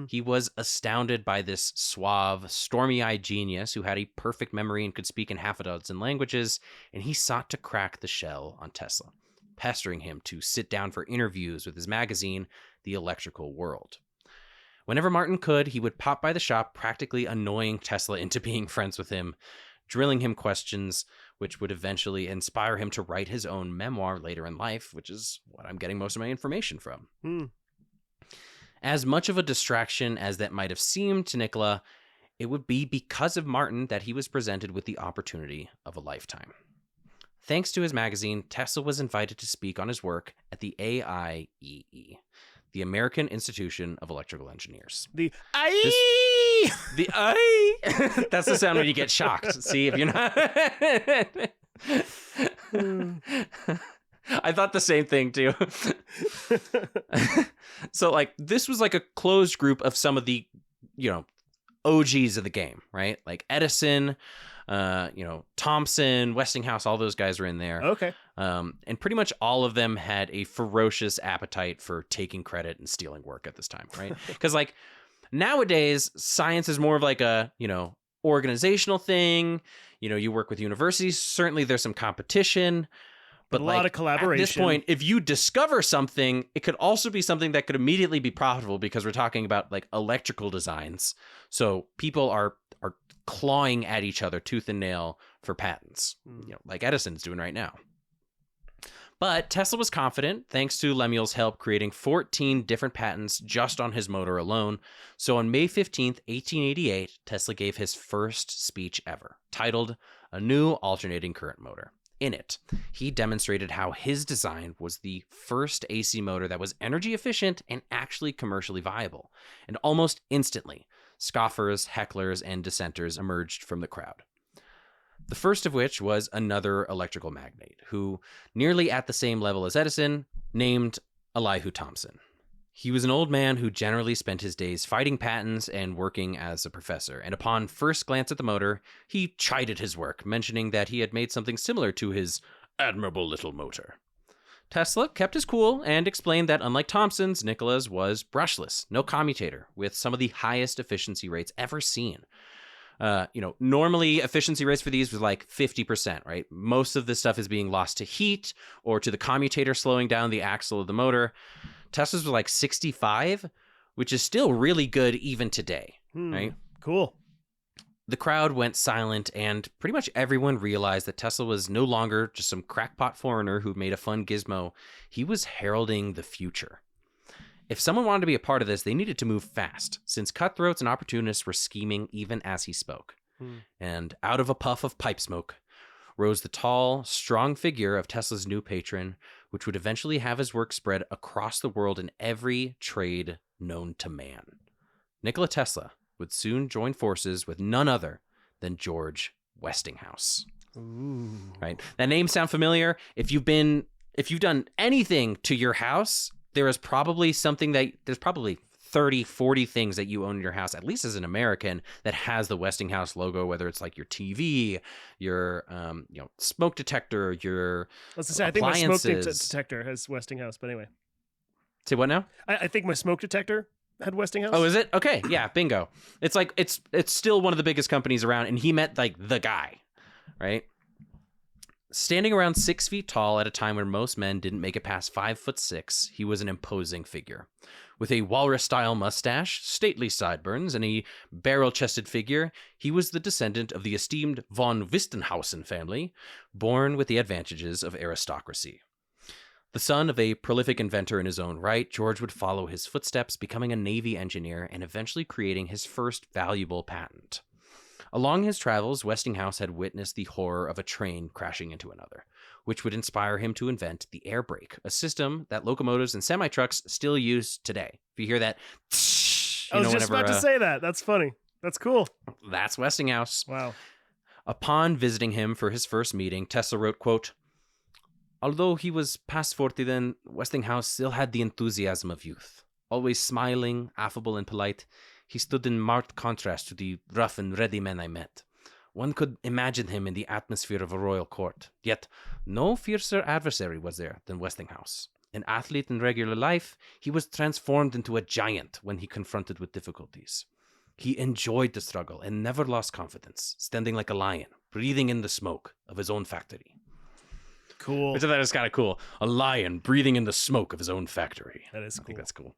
He was astounded by this suave, stormy-eyed genius who had a perfect memory and could speak in half a dozen languages, and he sought to crack the shell on Tesla, pestering him to sit down for interviews with his magazine, The Electrical World. Whenever Martin could, he would pop by the shop, practically annoying Tesla into being friends with him, drilling him questions, which would eventually inspire him to write his own memoir later in life, which is what I'm getting most of my information from. As much of a distraction as that might have seemed to Nikola, it would be because of Martin that he was presented with the opportunity of a lifetime. Thanks to his magazine, Tesla was invited to speak on his work at the AIEE, the American Institution of Electrical Engineers. The IE! The IE! That's the sound when you get shocked. See, if you're not... I thought the same thing, too. So, like, this was like a closed group of some of the, OGs of the game, right? Like Edison, Thomson, Westinghouse, all those guys were in there. Okay. And pretty much all of them had a ferocious appetite for taking credit and stealing work at this time, right? Because like nowadays, science is more of like a, organizational thing. You work with universities. Certainly there's some competition. But a lot of collaboration. At this point, if you discover something, it could also be something that could immediately be profitable because we're talking about like electrical designs. So people are clawing at each other tooth and nail for patents, like Edison's doing right now. But Tesla was confident, thanks to Lemuel's help creating 14 different patents just on his motor alone. So on May 15th, 1888, Tesla gave his first speech ever, titled A New Alternating Current Motor. In it, he demonstrated how his design was the first AC motor that was energy efficient and actually commercially viable. And almost instantly, scoffers, hecklers, and dissenters emerged from the crowd. The first of which was another electrical magnate, who, nearly at the same level as Edison, named Elihu Thomson. He was an old man who generally spent his days fighting patents and working as a professor, and upon first glance at the motor, he chided his work, mentioning that he had made something similar to his admirable little motor. Tesla kept his cool and explained that unlike Thomson's, Nikola's was brushless, no commutator, with some of the highest efficiency rates ever seen. Normally efficiency rates for these was like 50%, right? Most of this stuff is being lost to heat or to the commutator slowing down the axle of the motor. Tesla's was like 65, which is still really good even today, right? Cool. The crowd went silent, and pretty much everyone realized that Tesla was no longer just some crackpot foreigner who made a fun gizmo. He was heralding the future. If someone wanted to be a part of this, they needed to move fast, since cutthroats and opportunists were scheming even as he spoke. And out of a puff of pipe smoke rose the tall, strong figure of Tesla's new patron, which would eventually have his work spread across the world in every trade known to man. Nikola Tesla would soon join forces with none other than George Westinghouse. Ooh. Right? That name sound familiar? If you've done anything to your house, there's probably 30, 40 things that you own in your house, at least as an American, that has the Westinghouse logo, whether it's like your TV, your smoke detector, your appliances. I think my smoke detector has Westinghouse, but anyway. Say what now? I think my smoke detector had Westinghouse. Oh, is it? Okay, yeah, bingo. It's like it's still one of the biggest companies around, and he met like the guy, right? Standing around 6 feet tall at a time when most men didn't make it past 5'6", he was an imposing figure. With a walrus-style mustache, stately sideburns, and a barrel-chested figure, he was the descendant of the esteemed von Wistenhausen family, born with the advantages of aristocracy. The son of a prolific inventor in his own right, George would follow his footsteps, becoming a Navy engineer and eventually creating his first valuable patent. Along his travels, Westinghouse had witnessed the horror of a train crashing into another, which would inspire him to invent the air brake, a system that locomotives and semi-trucks still use today. If you hear that, I was just about to say that. That's funny. That's cool. That's Westinghouse. Wow. Upon visiting him for his first meeting, Tesla wrote, quote, "Although he was past 40 then, Westinghouse still had the enthusiasm of youth. Always smiling, affable, and polite, he stood in marked contrast to the rough and ready men I met. One could imagine him in the atmosphere of a royal court, yet no fiercer adversary was there than Westinghouse. An athlete in regular life, he was transformed into a giant when he confronted with difficulties. He enjoyed the struggle and never lost confidence, standing like a lion, breathing in the smoke of his own factory." Cool. Which I thought was kind of cool. A lion breathing in the smoke of his own factory. That is cool. I think that's cool.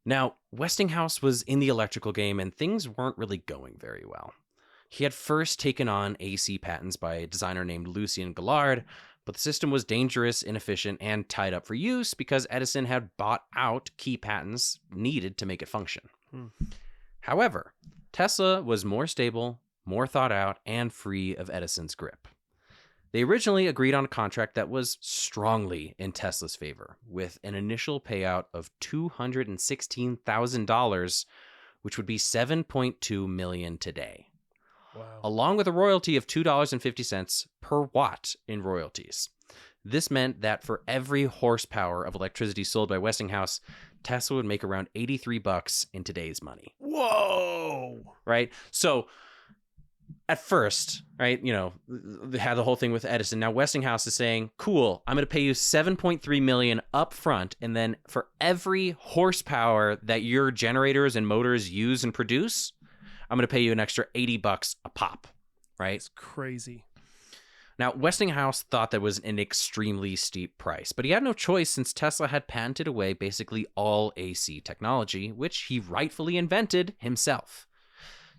Now, Westinghouse was in the electrical game, and things weren't really going very well. He had first taken on AC patents by a designer named Lucien Gallard, but the system was dangerous, inefficient, and tied up for use because Edison had bought out key patents needed to make it function. However, Tesla was more stable, more thought out, and free of Edison's grip. They originally agreed on a contract that was strongly in Tesla's favor, with an initial payout of $216,000, which would be $7.2 million today. Wow. Along with a royalty of $2.50 per watt in royalties. This meant that for every horsepower of electricity sold by Westinghouse, Tesla would make around $83 in today's money. Whoa! Right? So at first, right, they had the whole thing with Edison. Now Westinghouse is saying, cool, I'm going to pay you $7.3 million up front, and then for every horsepower that your generators and motors use and produce, I'm going to pay you an extra $80 a pop, right? It's crazy. Now, Westinghouse thought that was an extremely steep price, but he had no choice since Tesla had patented away basically all AC technology, which he rightfully invented himself.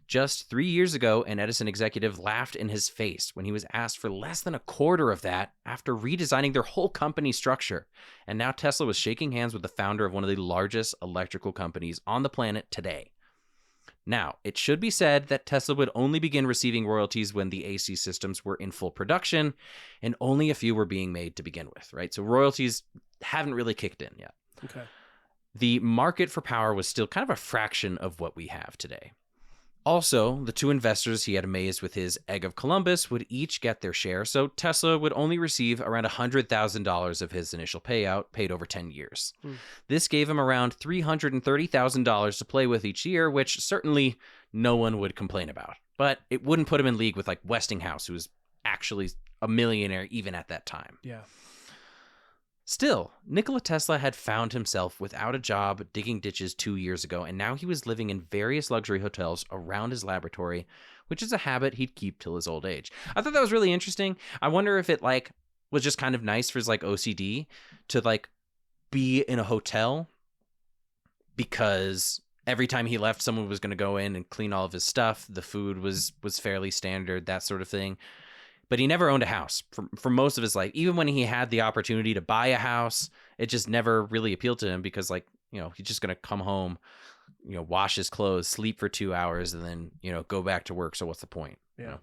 Just 3 years ago, an Edison executive laughed in his face when he was asked for less than a quarter of that after redesigning their whole company structure. And now Tesla was shaking hands with the founder of one of the largest electrical companies on the planet today. Now, it should be said that Tesla would only begin receiving royalties when the AC systems were in full production, and only a few were being made to begin with, right? So royalties haven't really kicked in yet. Okay. The market for power was still kind of a fraction of what we have today. Also, the two investors he had amazed with his Egg of Columbus would each get their share, so Tesla would only receive around $100,000 of his initial payout, paid over 10 years. This gave him around $330,000 to play with each year, which certainly no one would complain about. But it wouldn't put him in league with like Westinghouse, who was actually a millionaire even at that time. Yeah. Still, Nikola Tesla had found himself without a job digging ditches 2 years ago, and now he was living in various luxury hotels around his laboratory, which is a habit he'd keep till his old age. I thought that was really interesting. I wonder if it was just kind of nice for his OCD to be in a hotel because every time he left, someone was going to go in and clean all of his stuff. The food was fairly standard, that sort of thing. But he never owned a house for most of his life. Even when he had the opportunity to buy a house, it just never really appealed to him because, like, you know, he's just going to come home, you know, wash his clothes, sleep for 2 hours, and then, you know, go back to work. So what's the point? Yeah. You know?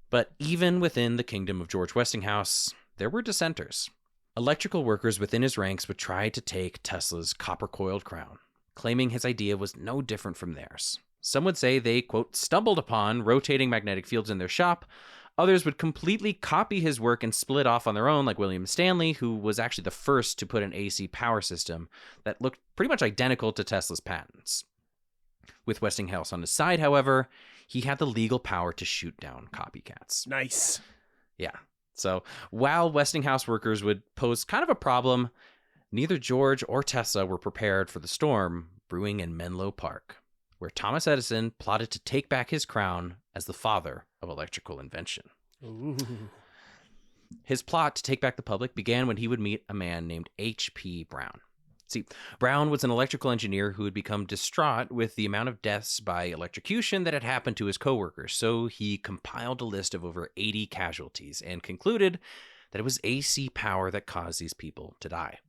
But even within the kingdom of George Westinghouse, there were dissenters. Electrical workers within his ranks would try to take Tesla's copper-coiled crown, claiming his idea was no different from theirs. Some would say they, quote, stumbled upon rotating magnetic fields in their shop. Others would completely copy his work and split off on their own, like William Stanley, who was actually the first to put an AC power system that looked pretty much identical to Tesla's patents. With Westinghouse on his side, however, he had the legal power to shoot down copycats. Nice. Yeah. So while Westinghouse workers would pose kind of a problem, neither George or Tesla were prepared for the storm brewing in Menlo Park, where Thomas Edison plotted to take back his crown as the father of electrical invention. Ooh. His plot to take back the public began when he would meet a man named H.P. Brown. See, Brown was an electrical engineer who had become distraught with the amount of deaths by electrocution that had happened to his coworkers, so he compiled a list of over 80 casualties and concluded that it was AC power that caused these people to die.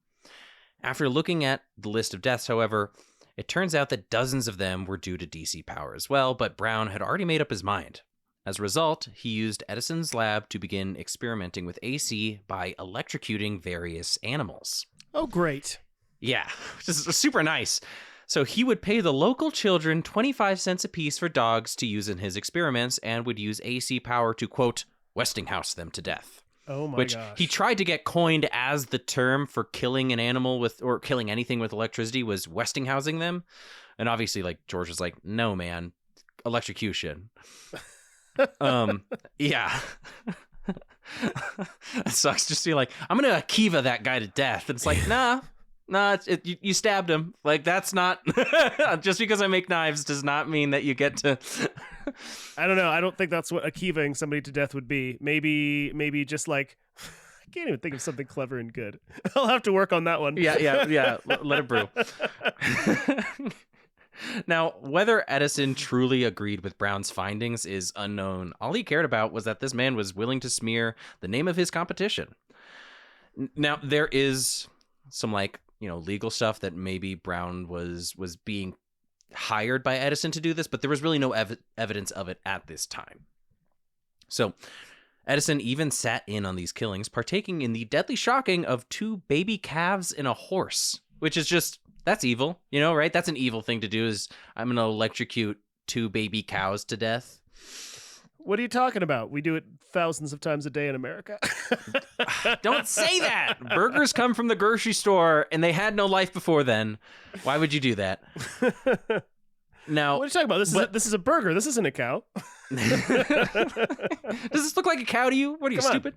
After looking at the list of deaths, however, it turns out that dozens of them were due to DC power as well, but Brown had already made up his mind. As a result, he used Edison's lab to begin experimenting with AC by electrocuting various animals. Oh, great. Yeah, which is super nice. So he would pay the local children 25 cents apiece for dogs to use in his experiments and would use AC power to, quote, Westinghouse them to death. Oh my which gosh. he tried to get coined as the term for killing an animal with, or killing anything with electricity, was Westinghousing them. And obviously, like, George was like, no, man, electrocution. Yeah. That sucks. Just be like, I'm going to Akiva that guy to death. And it's like, nah, you stabbed him. Like, that's not, just because I make knives does not mean that you get to. I don't know. I don't think that's what Akivaing somebody to death would be. Maybe just like, I can't even think of something clever and good. I'll have to work on that one. Yeah. Let it brew. Now, whether Edison truly agreed with Brown's findings is unknown. All he cared about was that this man was willing to smear the name of his competition. Now, there is some, like, you know, legal stuff that maybe Brown was being hired by Edison to do this, but there was really no evidence of it at this time. So Edison even sat in on these killings, partaking in the deadly shocking of 2 baby calves and a horse, which is just, that's evil, you know, right? That's an evil thing to do, is I'm going to electrocute 2 baby cows to death. What are you talking about? We do it thousands of times a day in America. Don't say that. Burgers come from the grocery store and they had no life before then. Why would you do that? Now, what are you talking about? This is a burger. This isn't a cow. Does this look like a cow to you? What are you, stupid?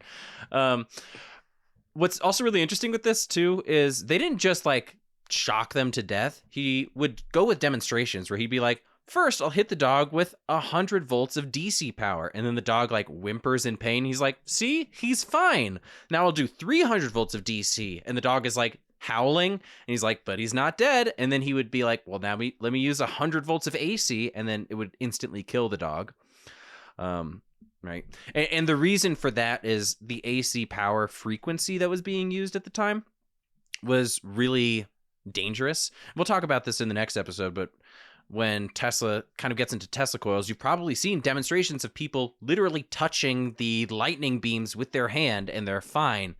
What's also really interesting with this too is they didn't just like shock them to death. He would go with demonstrations where he'd be like, first, I'll hit the dog with 100 volts of DC power. And then the dog, like, whimpers in pain. He's like, see, he's fine. Now I'll do 300 volts of DC. And the dog is like howling. And he's like, but he's not dead. And then he would be like, well, now let me use 100 volts of AC. And then it would instantly kill the dog. Right. And the reason for that is the AC power frequency that was being used at the time was really dangerous. We'll talk about this in the next episode, but when Tesla kind of gets into Tesla coils, you've probably seen demonstrations of people literally touching the lightning beams with their hand, and they're fine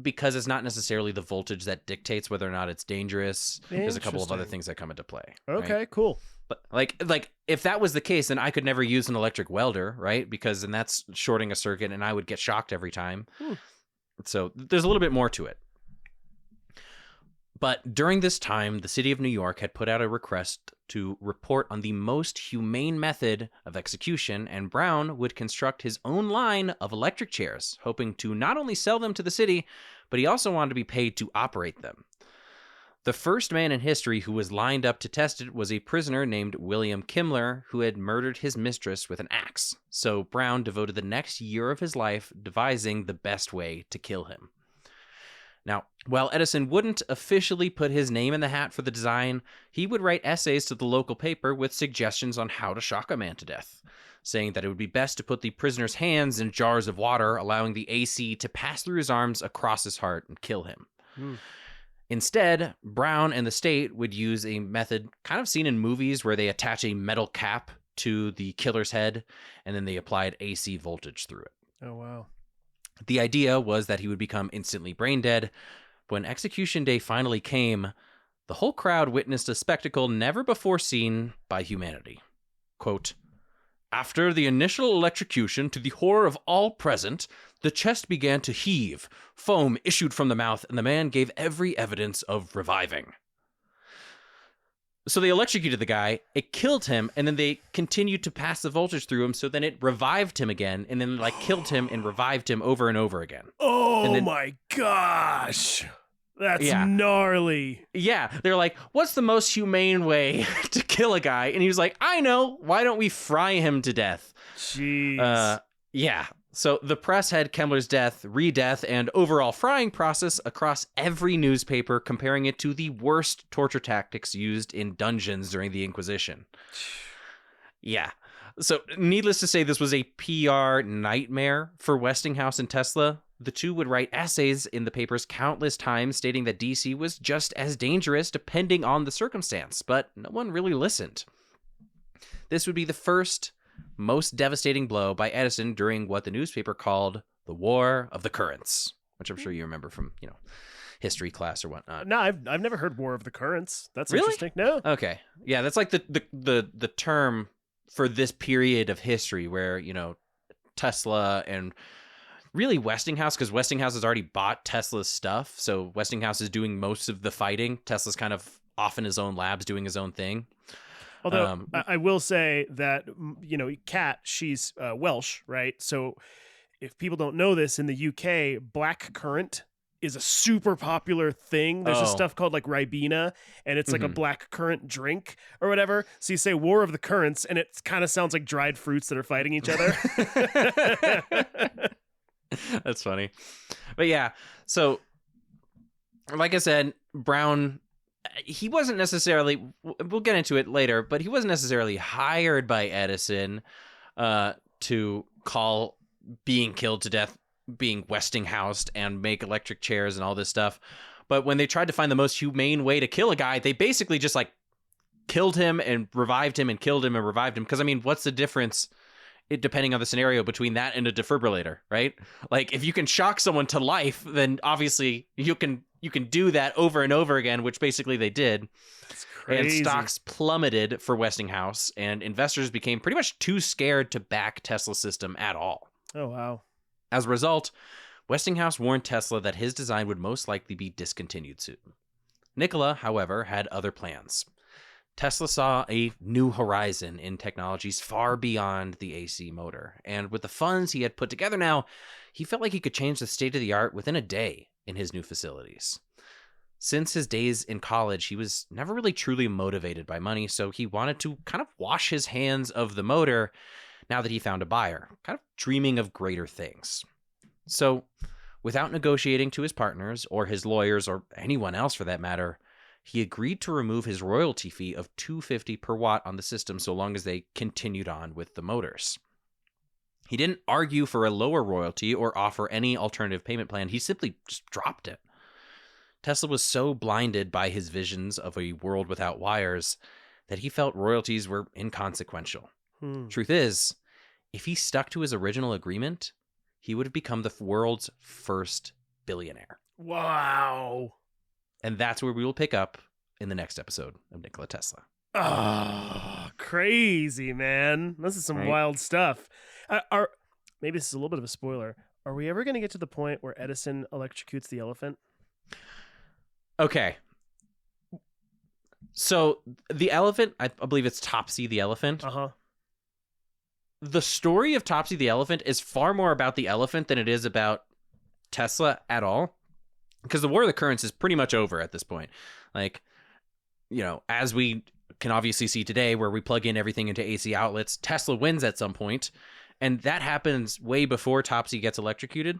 because it's not necessarily the voltage that dictates whether or not it's dangerous. There's a couple of other things that come into play. Okay, right? cool. But like if that was the case, then I could never use an electric welder, right? Because then that's shorting a circuit and I would get shocked every time. So there's a little bit more to it. But during this time, the city of New York had put out a request to report on the most humane method of execution, and Brown would construct his own line of electric chairs, hoping to not only sell them to the city, but he also wanted to be paid to operate them. The first man in history who was lined up to test it was a prisoner named William Kimmler, who had murdered his mistress with an axe. So Brown devoted the next year of his life devising the best way to kill him. Now, while Edison wouldn't officially put his name in the hat for the design, he would write essays to the local paper with suggestions on how to shock a man to death, saying that it would be best to put the prisoner's hands in jars of water, allowing the AC to pass through his arms across his heart and kill him. Instead, Brown and the state would use a method kind of seen in movies where they attach a metal cap to the killer's head, and then they applied AC voltage through it. Oh, wow. The idea was that he would become instantly brain dead. When execution day finally came, the whole crowd witnessed a spectacle never before seen by humanity. Quote, "After the initial electrocution, to the horror of all present, the chest began to heave, foam issued from the mouth, and the man gave every evidence of reviving." So they electrocuted the guy, it killed him, and then they continued to pass the voltage through him, so then it revived him again, and then killed him and revived him over and over again. Oh my gosh. That's gnarly. Yeah, they're like, what's the most humane way to kill a guy? And he was like, I know, why don't we fry him to death? Jeez. Yeah. So the press had Kemmler's death, re-death, and overall frying process across every newspaper, comparing it to the worst torture tactics used in dungeons during the Inquisition. Yeah. So needless to say, this was a PR nightmare for Westinghouse and Tesla. The two would write essays in the papers countless times stating that DC was just as dangerous depending on the circumstance, but no one really listened. This would be the first most devastating blow by Edison during what the newspaper called the War of the Currents, which I'm sure you remember from, history class or whatnot. No, I've never heard War of the Currents. That's really interesting. No. Okay. Yeah, that's like the term for this period of history where, Tesla and really Westinghouse, because Westinghouse has already bought Tesla's stuff. So Westinghouse is doing most of the fighting. Tesla's kind of off in his own labs doing his own thing. Although I will say that, Kat, she's Welsh, right? So if people don't know this, in the UK, black currant is a super popular thing. There's this stuff called like Ribena, and it's like a black currant drink or whatever. So you say War of the Currents, and it kind of sounds like dried fruits that are fighting each other. That's funny. But yeah, so like I said, Brown, he wasn't necessarily, we'll get into it later, but he wasn't necessarily hired by Edison to call being killed to death being Westinghoused and make electric chairs and all this stuff. But when they tried to find the most humane way to kill a guy, they basically just killed him and revived him and killed him and revived him. Because what's the difference, depending on the scenario, between that and a defibrillator, right? Like, if you can shock someone to life, then obviously you can do that over and over again, which basically they did. That's crazy. And stocks plummeted for Westinghouse, and investors became pretty much too scared to back Tesla's system at all. Oh, wow. As a result, Westinghouse warned Tesla that his design would most likely be discontinued soon. Nikola, however, had other plans. Tesla saw a new horizon in technologies far beyond the AC motor, and with the funds he had put together now, he felt like he could change the state of the art within a day in his new facilities. Since his days in college, he was never really truly motivated by money, so he wanted to kind of wash his hands of the motor now that he found a buyer, kind of dreaming of greater things. So, without negotiating to his partners, or his lawyers, or anyone else for that matter, he agreed to remove his royalty fee of $250 per watt on the system so long as they continued on with the motors. He didn't argue for a lower royalty or offer any alternative payment plan. He simply just dropped it. Tesla was so blinded by his visions of a world without wires that he felt royalties were inconsequential. Truth is, if he stuck to his original agreement, he would have become the world's first billionaire. Wow. And that's where we will pick up in the next episode of Nikola Tesla. Oh, crazy, man. This is some wild stuff. Maybe this is a little bit of a spoiler. Are we ever going to get to the point where Edison electrocutes the elephant? Okay. So the elephant, I believe it's Topsy the elephant. Uh-huh. The story of Topsy the elephant is far more about the elephant than it is about Tesla at all. Because the War of the Currents is pretty much over at this point. As we can obviously see today, where we plug in everything into AC outlets, Tesla wins at some point, and that happens way before Topsy gets electrocuted.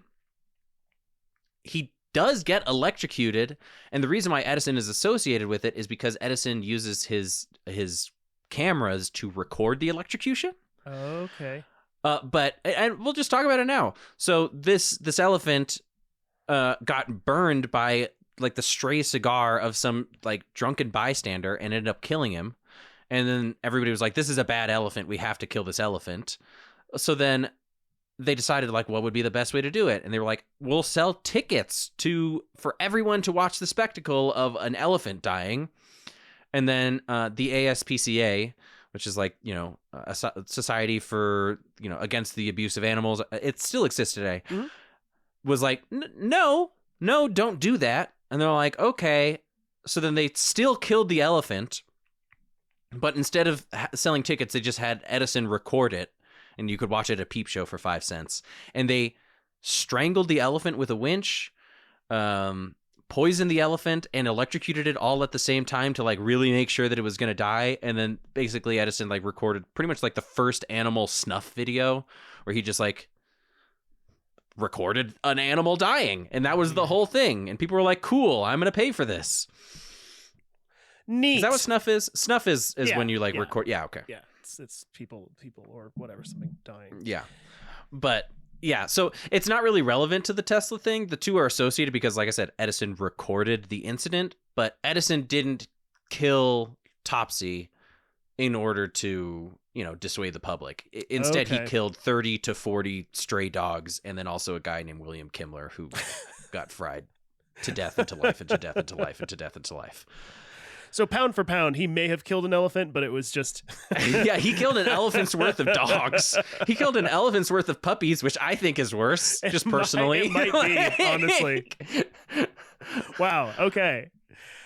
He does get electrocuted. And the reason why Edison is associated with it is because Edison uses his cameras to record the electrocution. Okay. But we'll just talk about it now. So this elephant got burned by like the stray cigar of some like drunken bystander and ended up killing him. And then everybody was like, this is a bad elephant. We have to kill this elephant. So then they decided like, what would be the best way to do it? And they were like, we'll sell tickets for everyone to watch the spectacle of an elephant dying. And then the ASPCA, which is like, a society for, against the abuse of animals. It still exists today. Mm-hmm. Was like, no, don't do that. And they're like, okay. So then they still killed the elephant, but instead of selling tickets, they just had Edison record it, and you could watch it at a peep show for 5 cents. And they strangled the elephant with a winch, poisoned the elephant, and electrocuted it all at the same time to like really make sure that it was going to die. And then basically Edison like recorded pretty much like the first animal snuff video where he just like recorded an animal dying, and that was the whole thing. And people were like, cool, I'm gonna pay for this. Neat. Is that what snuff is? Snuff is when you like record. Yeah, okay. Yeah, it's people or whatever, something dying. Yeah, but yeah, so it's not really relevant to the Tesla thing. The two are associated because, like I said, Edison recorded the incident, but Edison didn't kill Topsy in order to dissuade the public. Instead, he killed 30 to 40 stray dogs, and then also a guy named William Kimmler who got fried to death into life, into death, into life, into death, into life. So pound for pound, he may have killed an elephant, but it was just... Yeah, he killed an elephant's worth of dogs. He killed an elephant's worth of puppies, which I think is worse, just personally. It might be, honestly. Wow, okay.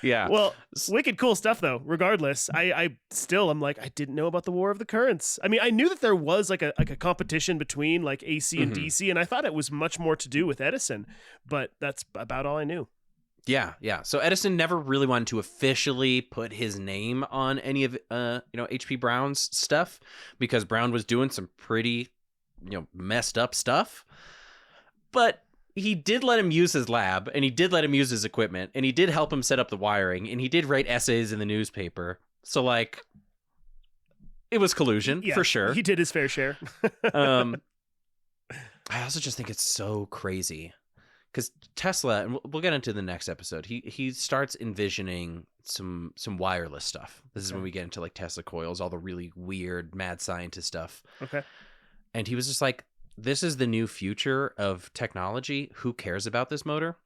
Yeah. Well, wicked cool stuff, though. Regardless, I'm like, I didn't know about the War of the Currents. I mean, I knew that there was like a competition between like AC and DC, and I thought it was much more to do with Edison, but that's about all I knew. Yeah. So Edison never really wanted to officially put his name on any of H.P. Brown's stuff because Brown was doing some pretty messed up stuff, but he did let him use his lab, and he did let him use his equipment, and he did help him set up the wiring, and he did write essays in the newspaper. So like, it was collusion for sure. He did his fair share. I also just think it's so crazy because Tesla, and we'll get into the next episode. He starts envisioning some wireless stuff. This is when we get into like Tesla coils, all the really weird mad scientist stuff. Okay. And he was just like, this is the new future of technology. Who cares about this motor?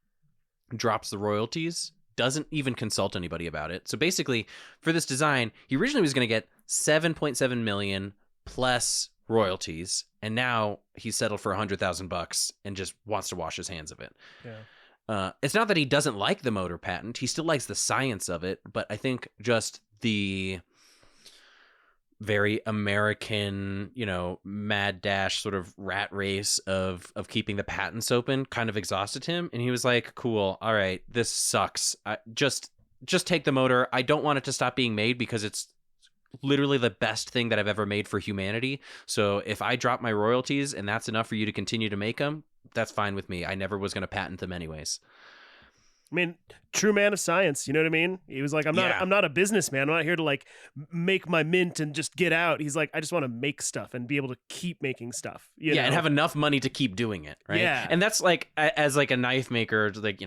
Drops the royalties, doesn't even consult anybody about it. So basically, for this design, he originally was going to get $7.7 million plus royalties, and now he's settled for $100,000 and just wants to wash his hands of it. Yeah. It's not that he doesn't like the motor patent; he still likes the science of it. But I think just the very American, mad dash sort of rat race of keeping the patents open kind of exhausted him. And he was like, cool. All right, this sucks. Just take the motor. I don't want it to stop being made because it's literally the best thing that I've ever made for humanity. So if I drop my royalties and that's enough for you to continue to make them, that's fine with me. I never was going to patent them anyways. I mean, true man of science, you know what I mean? He was like, I'm not a businessman. I'm not here to like make my mint and just get out. He's like, I just want to make stuff and be able to keep making stuff. You know? And have enough money to keep doing it, right? Yeah. And that's like, as like a knife maker, like,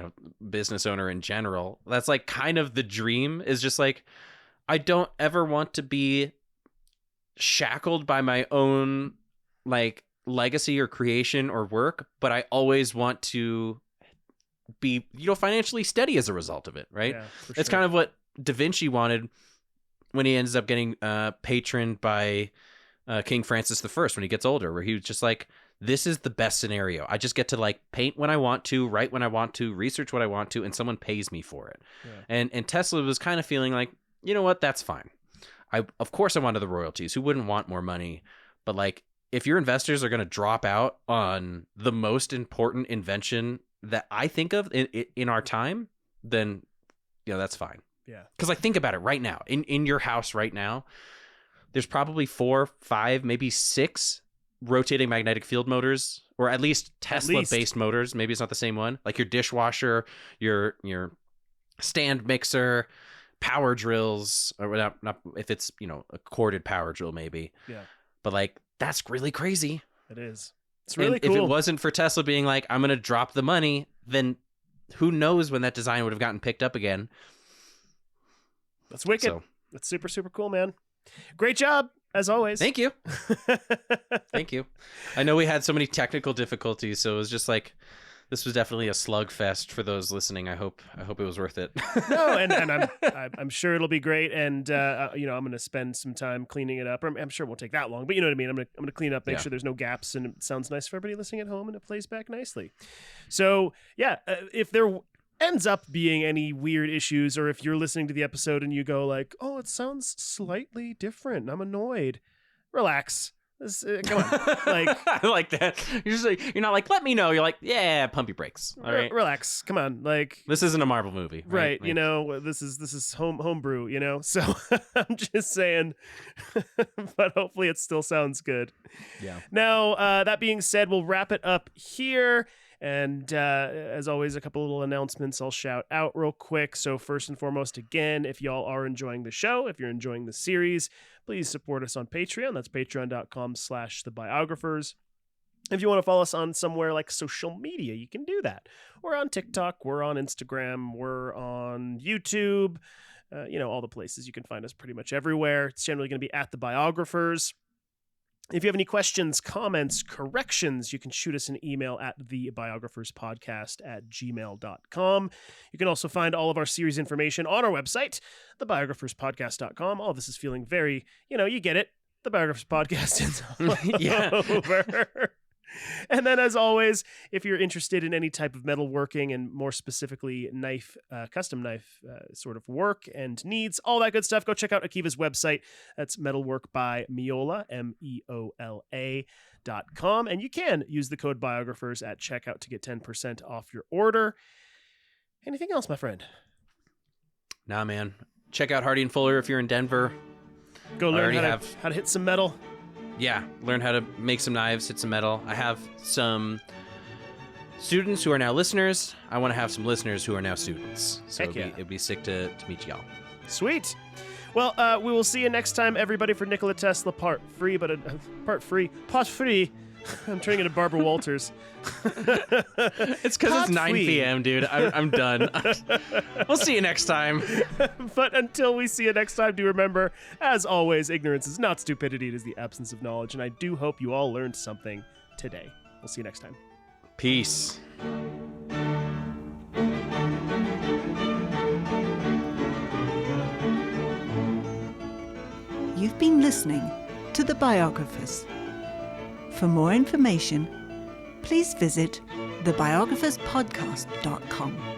business owner in general, that's like kind of the dream is just like, I don't ever want to be shackled by my own like legacy or creation or work, but I always want to be financially steady as a result of it, right? Yeah, it's kind of what Da Vinci wanted when he ends up getting patroned by King Francis I when he gets older, where he was just like, this is the best scenario. I just get to like paint when I want to, write when I want to, research what I want to, and someone pays me for it. Yeah. And Tesla was kind of feeling like, you know what, that's fine. Of course I wanted the royalties. Who wouldn't want more money? But like, if your investors are going to drop out on the most important invention that I think of in our time, then that's fine. Yeah. Because like, think about it right now. In your house right now, there's probably 4, 5, maybe 6 rotating magnetic field motors, or at least Tesla-based motors. Maybe it's not the same one. Like your dishwasher, your stand mixer, power drills, or not if it's, you know, a corded power drill maybe. Yeah. But like that's really crazy. It is. It's really cool. If it wasn't for Tesla being like, I'm going to drop the money, then who knows when that design would have gotten picked up again. That's wicked. That's super, super cool, man. Great job, as always. Thank you. Thank you. I know we had so many technical difficulties, so it was just like, this was definitely a slugfest for those listening. I hope it was worth it. No, and I'm sure it'll be great. And you know, I'm going to spend some time cleaning it up. I'm sure it won't take that long, but you know what I mean. I'm going to clean up, make sure there's no gaps, and it sounds nice for everybody listening at home, and it plays back nicely. So yeah, if there ends up being any weird issues, or if you're listening to the episode and you go like, "Oh, it sounds slightly different," I'm annoyed. Relax. Come on, like I like that. You're not like, let me know. You're like, yeah, pump your brakes. All right, relax. Come on, like this isn't a Marvel movie, right? Like, you know, this is homebrew. You know, so I'm just saying. But hopefully, it still sounds good. Yeah. Now, that being said, we'll wrap it up here. And as always, a couple little announcements I'll shout out real quick. So first and foremost, again, if y'all are enjoying the show, if you're enjoying the series, please support us on Patreon. That's patreon.com/thebiographers. If you want to follow us on somewhere like social media, you can do that. We're on TikTok, we're on Instagram, we're on YouTube, you know, all the places. You can find us pretty much everywhere. It's generally going to be at The Biographers. If you have any questions, comments, corrections, you can shoot us an email at thebiographerspodcast@gmail.com. You can also find all of our series information on our website, thebiographerspodcast.com. All this is feeling very, you know, you get it. The Biographers Podcast is all over. And then, as always, if you're interested in any type of metalworking and more specifically knife, custom knife sort of work and needs, all that good stuff, go check out Akiva's website. That's Metalwork by Meola, MEOLA.com. And you can use the code Biographers at checkout to get 10% off your order. Anything else, my friend? Nah, man. Check out Hardy and Fuller if you're in Denver. Go learn how to hit some metal. Yeah, learn how to make some knives, hit some metal. I have some students who are now listeners. I want to have some listeners who are now students. So it'd be sick to meet y'all. Sweet. Well, we will see you next time, everybody, for Nikola Tesla part 3. I'm turning into Barbara Walters. It's because it's 9 p.m., dude. I'm done. We'll see you next time. But until we see you next time, do remember, as always, ignorance is not stupidity. It is the absence of knowledge. And I do hope you all learned something today. We'll see you next time. Peace. You've been listening to The Biographers. For more information, please visit thebiographerspodcast.com.